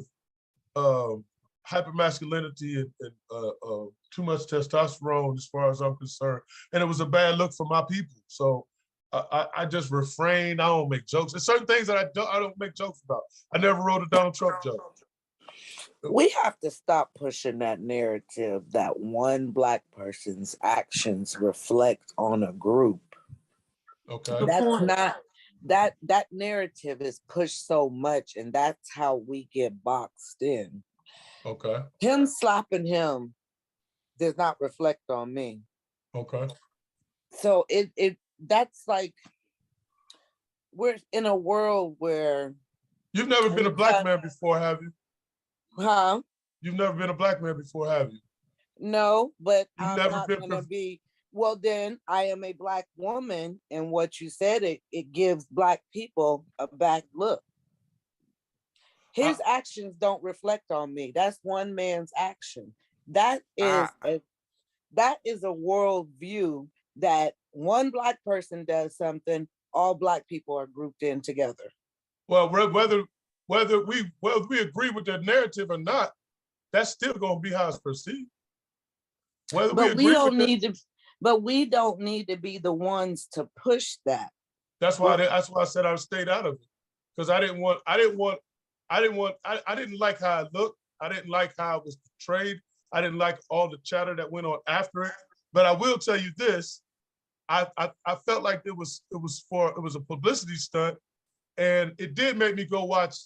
of hypermasculinity and too much testosterone as far as I'm concerned. And it was a bad look for my people. So I just refrain. I don't make jokes. There's certain things that I don't make jokes about. I never wrote a Donald Trump joke. We have to stop pushing that narrative that one Black person's actions reflect on a group. Okay. That's not, that narrative is pushed so much, and that's how we get boxed in. Okay. Him slapping him does not reflect on me. Okay. So that's like, we're in a world where... You've never been a Black man before, have you? Huh? You've never been a Black man before, have you? No, but You've I'm not gonna be... Well, then I am a Black woman, and what you said, it gives Black people a bad look. His actions don't reflect on me. That's one man's action. That is a world view that one Black person does something, all Black people are grouped in together. Well, whether we agree with that narrative or not, that's still going to be how it's perceived. But we don't need to be the ones to push that. That's why I said I would stayed out of it, because I didn't like how it looked. I didn't like how it was portrayed. I didn't like all the chatter that went on after it. But I will tell you this: I felt like it was a publicity stunt. And it did make me go watch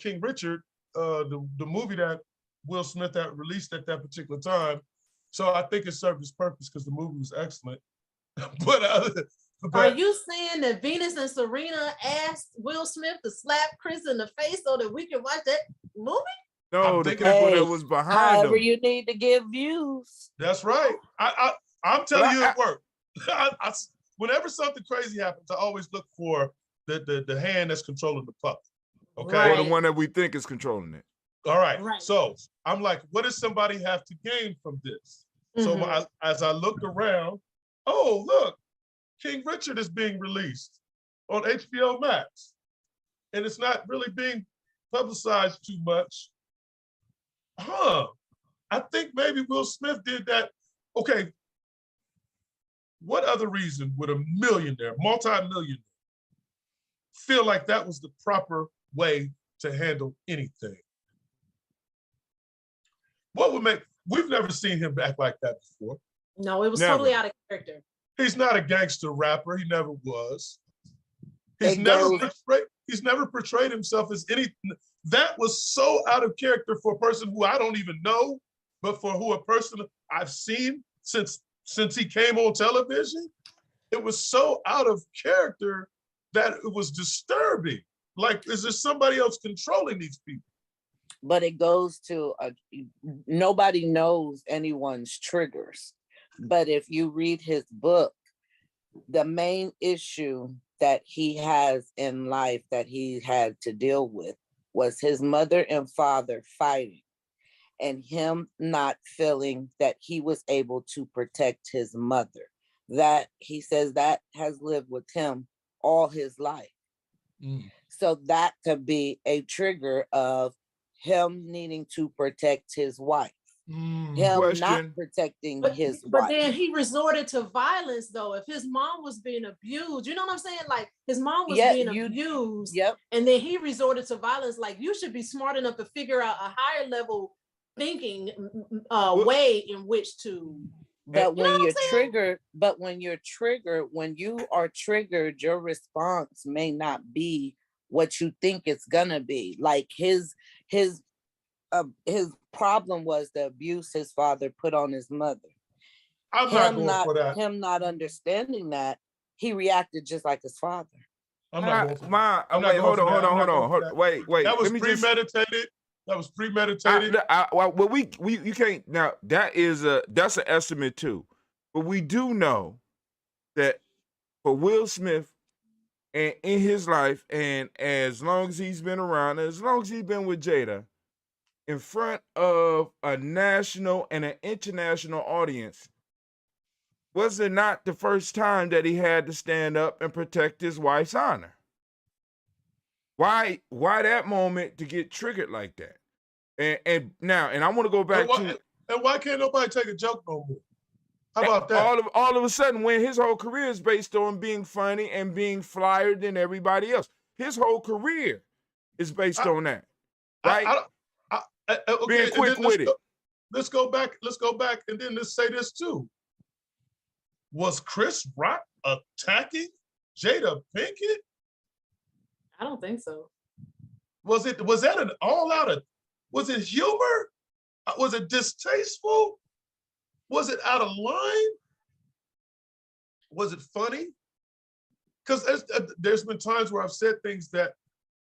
King Richard, the movie that Will Smith had released at that particular time. So I think it served its purpose because the movie was excellent. but are you saying that Venus and Serena asked Will Smith to slap Chris in the face so that we can watch that movie? No, the people that was behind however them. You need to give views. That's right. I'm telling you it worked. Whenever something crazy happens, I always look for the hand that's controlling the puppet. Okay. Or the Right. one that we think is controlling it. All right. Right. So I'm like, what does somebody have to gain from this? So Mhm. as I looked around, oh, look, King Richard is being released on HBO Max. And it's not really being publicized too much. I think maybe Will Smith did that. Okay. What other reason would a millionaire, multi-millionaire, feel like that was the proper way to handle anything? What would make, we've never seen him act like that before. No, it was Never. totally out of character. He's not a gangster rapper. He never was. It He's never portrayed himself as any. That was so out of character for a person who I don't even know, but for who a person I've seen since he came on television. It was so out of character that it was disturbing. Like, is there somebody else controlling these people? But it goes to nobody knows anyone's triggers. But if you read his book, the main issue that he has in life that he had to deal with was his mother and father fighting, and him not feeling that he was able to protect his mother. That he says that has lived with him all his life. So that could be a trigger of him needing to protect his wife. Him not protecting his wife. But then he resorted to violence though. If his mom was being abused, you know what I'm saying? Like his mom was being abused. Yep. And then he resorted to violence. Like you should be smart enough to figure out a higher level thinking way in which to. But when you're triggered, when you are triggered, your response may not be what you think it's gonna be. Like his problem was the abuse his father put on his mother. I'm not going for that. Him not understanding that, he reacted just like his father. I'm not going for that. Hold on. Wait. That was premeditated. That was premeditated. Well, you can't now. That's an estimate too, but we do know that for Will Smith and in his life, and as long as he's been around, as long as he's been with Jada, in front of a national and an international audience, was it not the first time that he had to stand up and protect his wife's honor? Why that moment to get triggered like that? And I want to go back to. And why can't nobody take a joke no more? How about that? All of a sudden, when his whole career is based on being funny and being flyer than everybody else, his whole career is based on that, right? Okay, being quick with it. Let's go back, and then let's say this too. Was Chris Rock attacking Jada Pinkett? I don't think so. Was that an all-out? Was it humor? Was it distasteful? Was it out of line? Was it funny? Because there's been times where I've said things that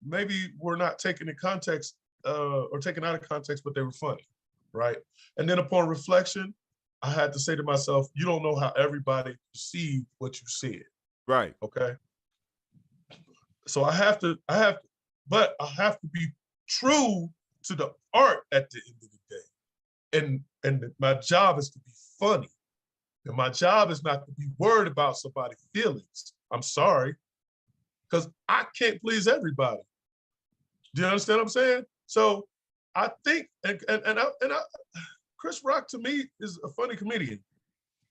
maybe were not taken in context or taken out of context, but they were funny, right? And then upon reflection, I had to say to myself, you don't know how everybody perceived what you said. Right. Okay. So I have to be true to the art at the end of the day. And my job is to be funny. And my job is not to be worried about somebody's feelings. I'm sorry. Because I can't please everybody. Do you understand what I'm saying? So I think, Chris Rock to me is a funny comedian.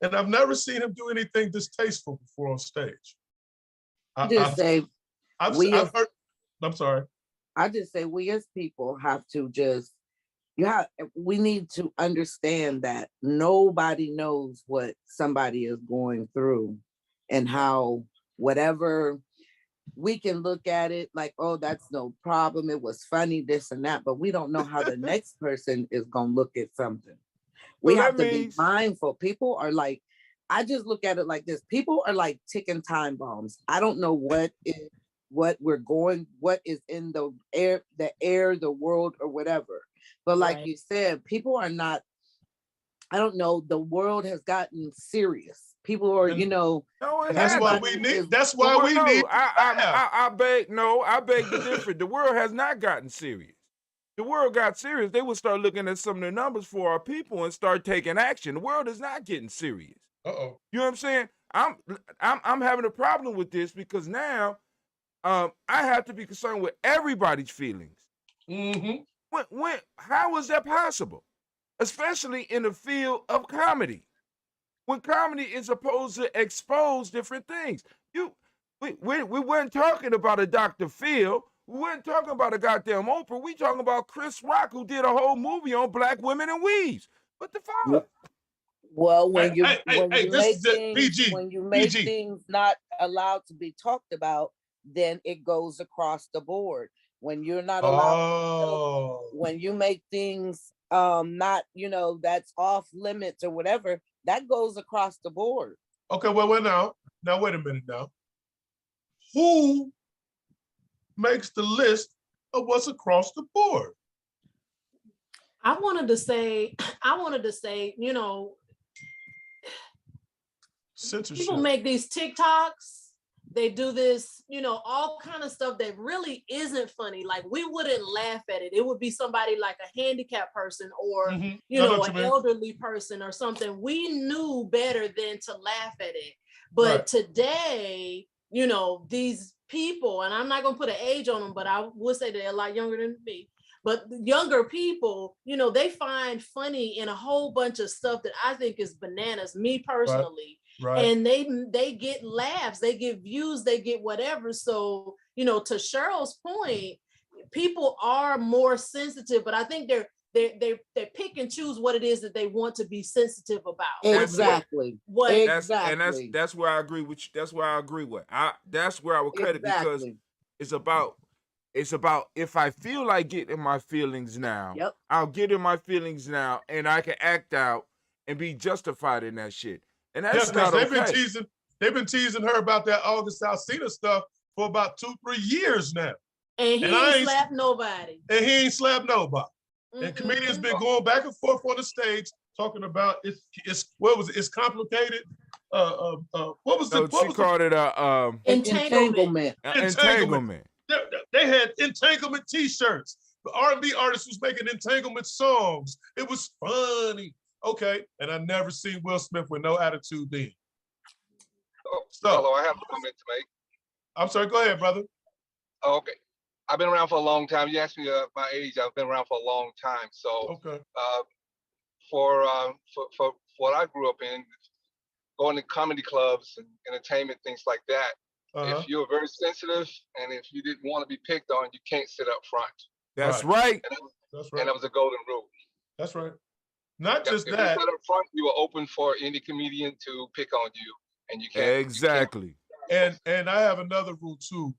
And I've never seen him do anything distasteful before on stage. I'm sorry. I just say we as people have to we need to understand that nobody knows what somebody is going through and how whatever we can look at it like, oh, that's no problem. It was funny, this and that, but we don't know how the next person is going to look at something. We have to be mindful. People are like, I just look at it like this. People are like ticking time bombs. I don't know what is in the air, the world or whatever. But like you said, people are not I don't know, the world has gotten serious. People are, And- No, it That's why hasn't. we everybody need. is- That's The why world- we no, need. I beg, no, I beg to differ. The world has not gotten serious. The world got serious. They would start looking at some of the numbers for our people and start taking action. The world is not getting serious. Uh-oh. You know what I'm saying? I'm having a problem with this because now I have to be concerned with everybody's feelings. Mm-hmm. How is that possible? Especially in the field of comedy. When comedy is supposed to expose different things. We weren't talking about a Dr. Phil. We weren't talking about a goddamn Oprah. We talking about Chris Rock, who did a whole movie on black women and weaves. What the fuck? Well, when you This is it. PG. when you make PG. things not allowed to be talked about, then it goes across the board. When you're not allowed, Oh. when you make things not, that's off limits or whatever, that goes across the board. Okay, well, wait now. Now, wait a minute now. Who makes the list of what's across the board? I wanted to say, Censorship. people make these TikToks. They do this, all kind of stuff that really isn't funny. Like, we wouldn't laugh at it. It would be somebody like a handicapped person or, Mhm. I know what you an mean. elderly person or something. We knew better than to laugh at it. But Right. today, these people, and I'm not going to put an age on them, but I would say they're a lot younger than me. But younger people, they find funny in a whole bunch of stuff that I think is bananas, me personally. Right. And they get laughs, they get views, they get whatever. So, to Cheryl's point, people are more sensitive, but I think they pick and choose what it is that they want to be sensitive about. Exactly. That's where I agree with you. That's where I agree with. That's where I would cut it, because it's about if I feel like getting my feelings now, Yep. I'll get in my feelings now, and I can act out and be justified in that shit. And that's not okay. They've been teasing her about that August Alsina stuff for about 2-3 years now. And he ain't slapped nobody. And he ain't slapped nobody. And comedians been going back and forth on the stage talking about it's complicated. What was it? She called it entanglement. Entanglement. They had entanglement T-shirts. The R&B artist was making entanglement songs. It was funny. Okay, and I never seen Will Smith with no attitude then. Hello, I have a comment to make. I'm sorry, go ahead, brother. Oh, okay. I've been around for a long time. You asked me my age. I've been around for a long time. So okay. For what I grew up in, going to comedy clubs and entertainment, things like that, if you're very sensitive and if you didn't want to be picked on, you can't sit up front. That's right. That's right. And that was a golden rule. That's right. Not just if that. you sat up front, you were open for any comedian to pick on you, and you can't. Exactly. And I have another rule too.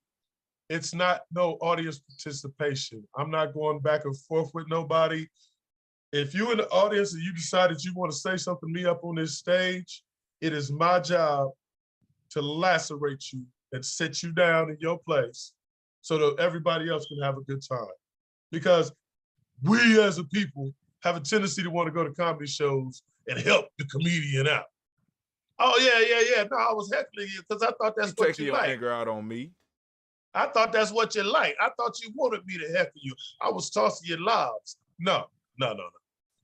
It's not no audience participation. I'm not going back and forth with nobody. If you're in the audience and you decided you want to say something to me up on this stage, it is my job to lacerate you and sit you down in your place so that everybody else can have a good time. Because we as a people have a tendency to want to go to comedy shows and help the comedian out. Oh, yeah. No, I was heckling you because I thought that's what you like. Take your anger out on me. I thought that's what you like. I thought you wanted me to heckle you. I was tossing you lobs. No.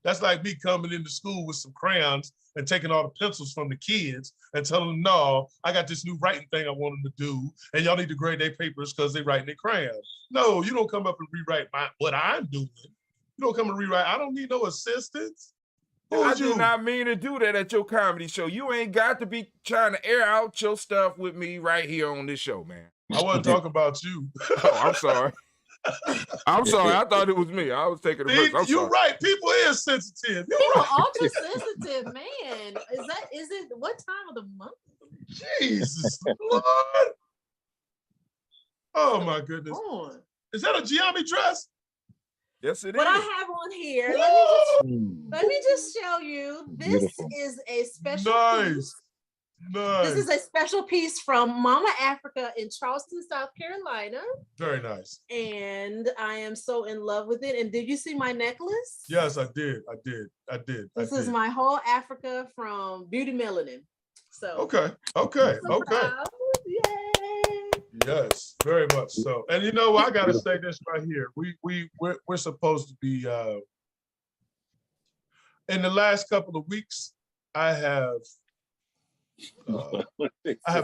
That's like me coming into school with some crayons and taking all the pencils from the kids and telling them, no, I got this new writing thing I want them to do, and y'all need to grade their papers because they're writing their crayons. No, you don't come up and rewrite what I'm doing. You don't come and rewrite. I don't need no assistance. I did not mean to do that at your comedy show. You ain't got to be trying to air out your stuff with me right here on this show, man. I wasn't talking about you. Oh, I'm sorry. I'm sorry. I thought it was me. I was taking a break. You're right. People is sensitive. You're People right. ultra sensitive, man. Is it what time of the month? Jesus Lord. Oh my goodness. Is that a Gye-Nyame dress? Yes, it what is. I have on here, let me just show you. This is a special piece This is Nice. a special piece from Mama Africa in Charleston, South Carolina. Very nice. And I am so in love with it. And did you see my necklace? Yes, I did. This is my whole Africa from Beauty Melanin. So Okay. I'm so proud. Yay! Yes, very much so. And you know, I gotta say this right here. We're supposed to be in the last couple of weeks, I have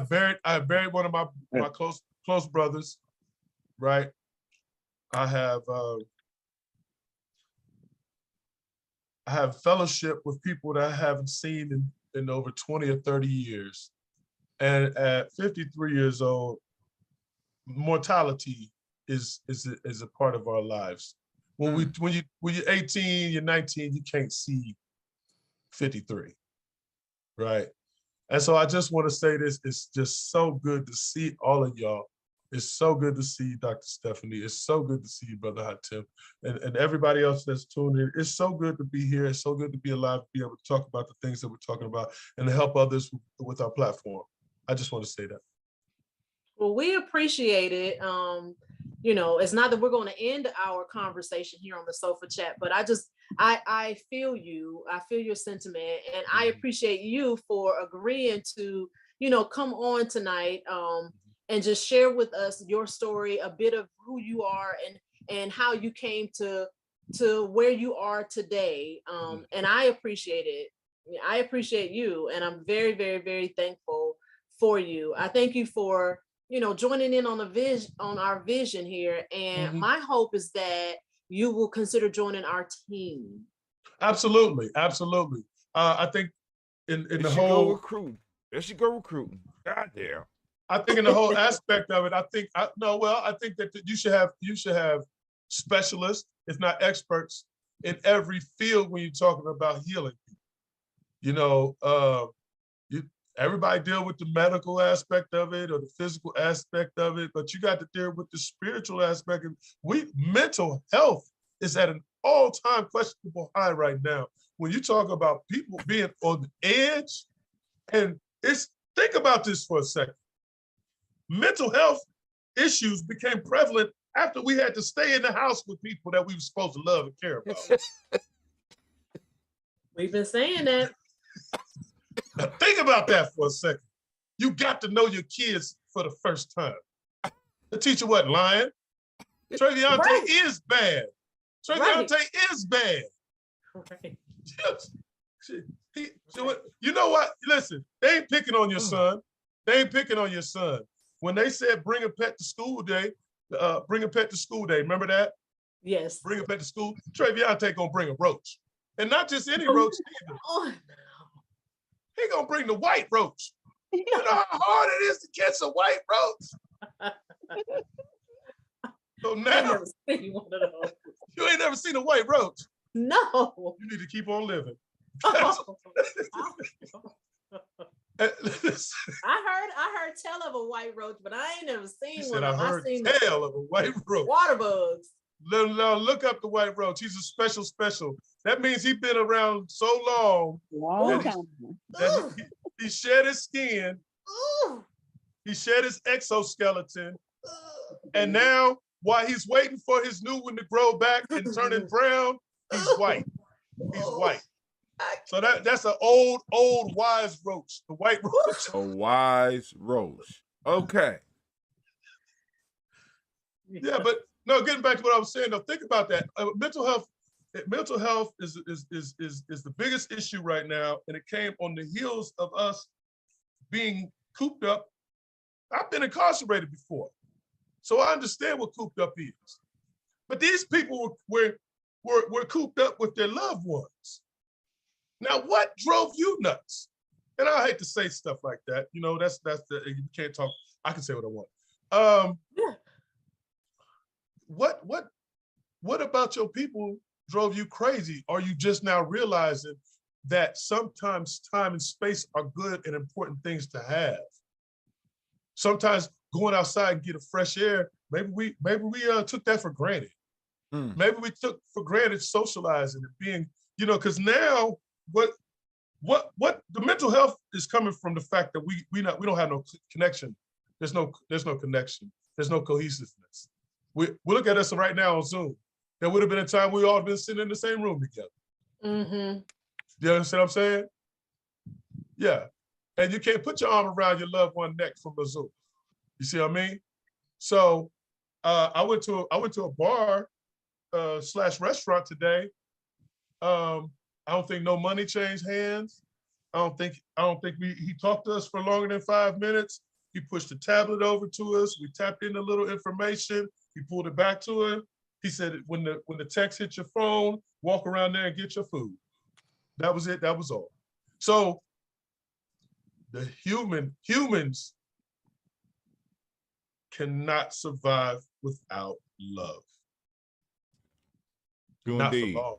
buried one of my close brothers, right? I have fellowship with people that I haven't seen in over 20 or 30 years. And at 53 years old, mortality is a part of our lives. When you're 18, you're 19, you can't see 53, right? And so I just want to say this, it's just so good to see all of y'all. It's so good to see you, Dr. Stephanie. It's so good to see you, Brother Hatim, and everybody else that's tuned in. It's so good to be here. It's so good to be alive, to be able to talk about the things that we're talking about and to help others with our platform. I just want to say that. Well, we appreciate it. You know, it's not that we're going to end our conversation here on the Sofa Chat, but I feel you. I feel your sentiment, and I appreciate you for agreeing to, you know, come on tonight and just share with us your story, a bit of who you are and how you came to where you are today. And I appreciate it. I appreciate you, and I'm very, very, very thankful for you. I thank you for, you know, joining in on our vision here. And my hope is that you will consider joining our team. Absolutely. I think in the whole recruiting. There she go recruiting. God damn. I think in the whole aspect of it, I think that you should have specialists, if not experts, in every field when you're talking about healing. You know, everybody deal with the medical aspect of it or the physical aspect of it, but you got to deal with the spiritual aspect. Mental health is at an all-time questionable high right now. When you talk about people being on the edge, and think about this for a second. Mental health issues became prevalent after we had to stay in the house with people that we were supposed to love and care about. We've been saying that. Now think about that for a second. You got to know your kids for the first time. The teacher wasn't lying. Treviante is bad. Treviante is bad. Right. You know what? Listen, they ain't picking on your son. They ain't picking on your son. When they said bring a pet to school day, remember that? Yes. Bring a pet to school. Treviante gonna bring a roach. And not just any roach either. He gonna bring the white roach. You know how hard it is to catch a white roach? So now, you ain't never seen a white roach. No. You need to keep on living. I heard tell of a white roach, but I ain't never seen one. I heard tell of a white roach. Water bugs. Look up the white roach. He's a special. That means he's been around so long that he shed his skin. He shed his exoskeleton. And now, while he's waiting for his new one to grow back and turning brown, he's white. He's white. So that's an old wise roach, the white roach. A wise roach. Okay. Yeah, but no, getting back to what I was saying, though, think about that. Mental health is the biggest issue right now, and it came on the heels of us being cooped up. I've been incarcerated before, so I understand what cooped up is. But these people were cooped up with their loved ones. Now, what drove you nuts? And I hate to say stuff like that. You know, that's you can't talk. I can say what I want. What about your people drove you crazy? Are you just now realizing that sometimes time and space are good and important things to have? Sometimes going outside and get a fresh air, maybe we took that for granted. Maybe we took for granted socializing and being, you know, because now what the mental health is coming from the fact that we don't have no connection. There's no connection. There's no cohesiveness. We look at us right now on Zoom. There would have been a time we all been sitting in the same room together. Mm-hmm. You understand what I'm saying? Yeah. And you can't put your arm around your loved one neck from a Zoom. You see what I mean? So I went to a bar / restaurant today. I don't think no money changed hands. I don't think he talked to us for longer than 5 minutes. He pushed the tablet over to us. We tapped in a little information. He pulled it back to him. He said, when the text hit your phone, walk around there and get your food. That was it. That was all. So the humans cannot survive without love. Not for long.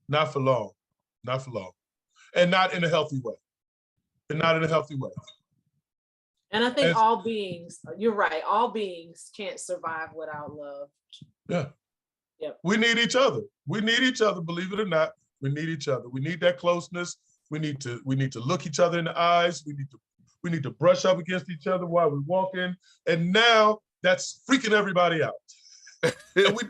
Not for long. Not for long. And not in a healthy way. And not in a healthy way. And I think all beings, you're right, all beings can't survive without love. Yeah. Yep. We need each other. We need each other, believe it or not. We need each other. We need that closeness. We need to look each other in the eyes. We need to brush up against each other while we're walking. And now that's freaking everybody out. and we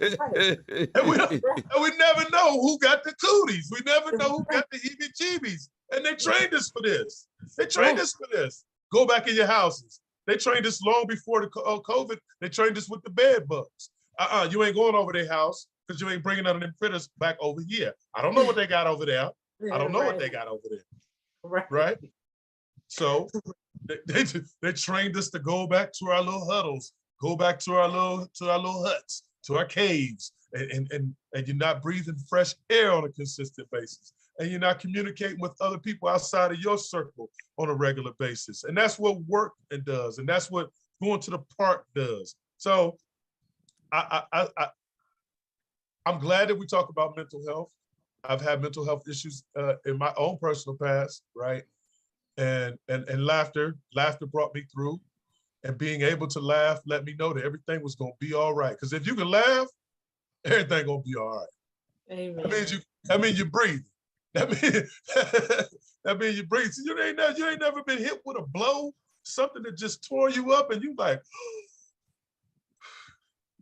never know who got the cooties. We never know who got the heebie-jeebies. And they trained us for this. They trained us for this. Go back in your houses. They trained us long before the COVID. They trained us with the bed bugs. You ain't going over their house because you ain't bringing none of them critters back over here. I don't know what they got over there. I don't know what they got over there. Right? So they trained us to go back to our little huddles, go back to our little huts, to our caves, and you're not breathing fresh air on a consistent basis. And you're not communicating with other people outside of your circle on a regular basis. And that's what work does. And that's what going to the park does. So I'm glad that we talk about mental health. I've had mental health issues in my own personal past, right? And laughter brought me through. And being able to laugh let me know that everything was gonna be all right. Because if you can laugh, everything gonna be all right. Amen. That means you breathe. That means you breathe. So you ain't never been hit with a blow, something that just tore you up, and you like,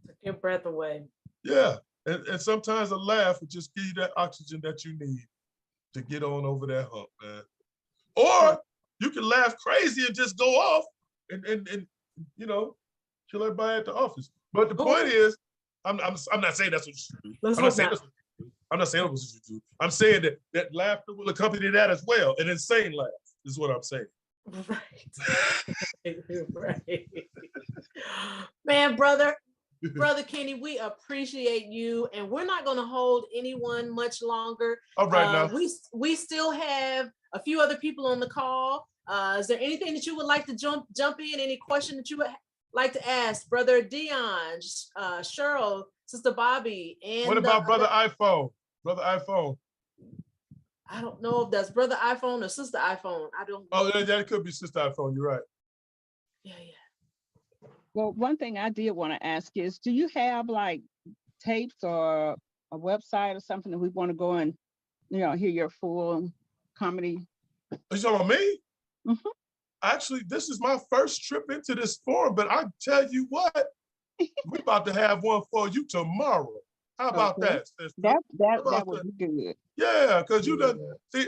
Took your breath away. Yeah. And sometimes a laugh will just give you that oxygen that you need to get on over that hump, man. Or you can laugh crazy and just go off and kill everybody at the office. But the point is, I'm not saying that's what you should do. I'm not saying that's what you should do. I'm saying that laughter will accompany that as well. An insane laugh is what I'm saying. Right. Right. Man, brother Kenny, we appreciate you, and we're not going to hold anyone much longer. All right, now we still have a few other people on the call. Is there anything that you would like to jump in? Any question that you would like to ask, Brother Dion, Cheryl, Sister Bobby, and what about Brother iPhone? Brother iPhone. I don't know if that's Brother iPhone or Sister iPhone. I don't. Oh, that could be Sister iPhone. You're right. Yeah. Well, one thing I did want to ask is, do you have like tapes or a website or something that we want to go and, hear your full comedy? Are you talking about me? Mm-hmm. Actually, this is my first trip into this forum, but I tell you what, we're about to have one for you tomorrow. How about that, sister? That would be good. Yeah, because see,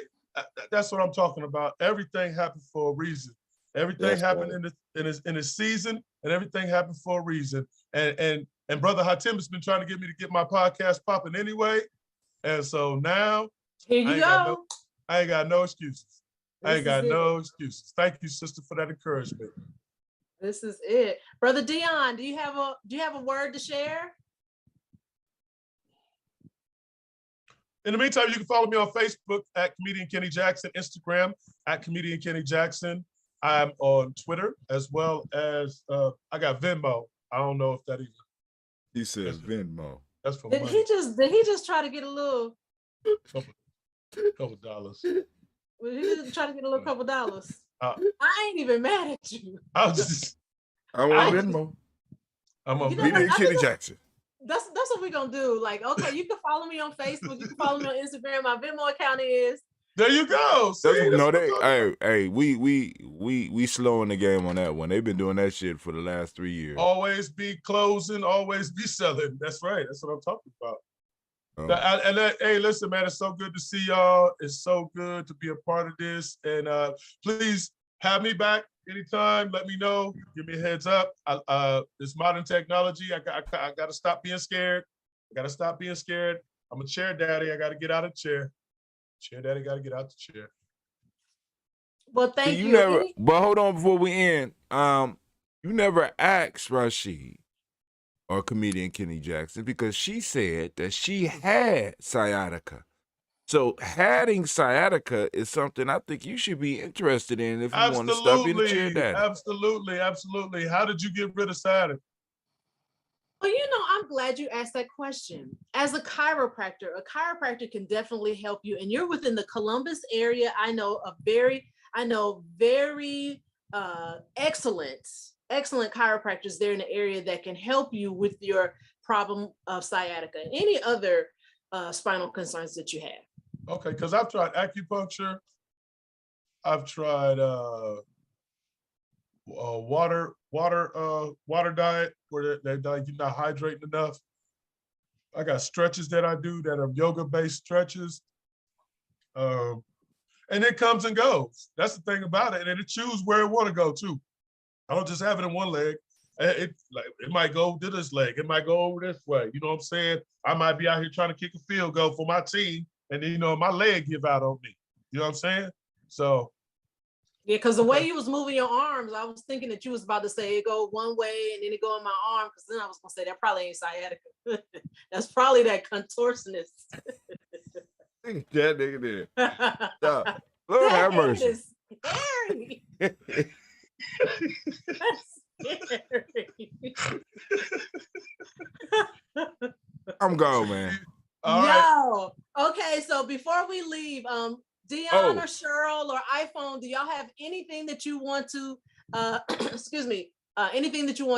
that's what I'm talking about. Everything happened for a reason. Everything happened in a season, and everything happened for a reason. And Brother Hatim has been trying to get me to get my podcast popping anyway. And so now here you go. I ain't got no excuses. I ain't got no excuses. Thank you, sister, for that encouragement. This is it. Brother Dion, do you have a word to share? In the meantime, you can follow me on Facebook at Comedian Kenny Jackson, Instagram at Comedian Kenny Jackson. I'm on Twitter as well as I got Venmo. I don't know if that even. He says Venmo. That's for money. Did he just try to get a little couple dollars? Well, he just try to get a little couple dollars. I ain't even mad at you. I want Venmo. I'm on Comedian Kenny Jackson. That's what we're gonna do. Like, okay, you can follow me on Facebook, you can follow me on Instagram. My Venmo account is There you go. See, That's, that's no, what I'm talking about. hey, we slow in the game on that one. They've been doing that shit for the last 3 years. Always be closing, always be selling. That's right. That's what I'm talking about. Oh. Hey, listen, man, it's so good to see y'all. It's so good to be a part of this. And please have me back anytime. Let me know. Give me a heads up. This modern technology, I got to stop being scared. I got to stop being scared. I'm a chair daddy. I got to get out of the chair. Chair daddy got to get out the chair. Well, thank you. Never, but hold on before we end. You never asked Rashid or comedian Kenny Jackson because she said that she had sciatica. So having sciatica is something I think you should be interested in if you want to stop being a chair daddy. Absolutely. How did you get rid of sciatica? Well, I'm glad you asked that question. As a chiropractor can definitely help you. And you're within the Columbus area. I know very excellent chiropractors there in the area that can help you with your problem of sciatica and any other spinal concerns that you have. Okay, because I've tried acupuncture. I've tried water diet where you're not hydrating enough. I got stretches that I do that are yoga-based stretches. And it comes and goes. That's the thing about it. And it chooses where it want to go too. I don't just have it in one leg. It might go to this leg. It might go over this way. You know what I'm saying? I might be out here trying to kick a field goal for my team. And then, my leg give out on me. You know what I'm saying? So. Yeah, because the way you was moving your arms, I was thinking that you was about to say it go one way and then it go in my arm. Because then I was going to say that probably ain't sciatica. That's probably that contortionist. That nigga there. Stop. Lord have mercy. Scary. That's scary. I'm gone, man. All right. Okay, so before we leave, Dion or Cheryl or iPhone, do y'all have anything that you want to, anything that you want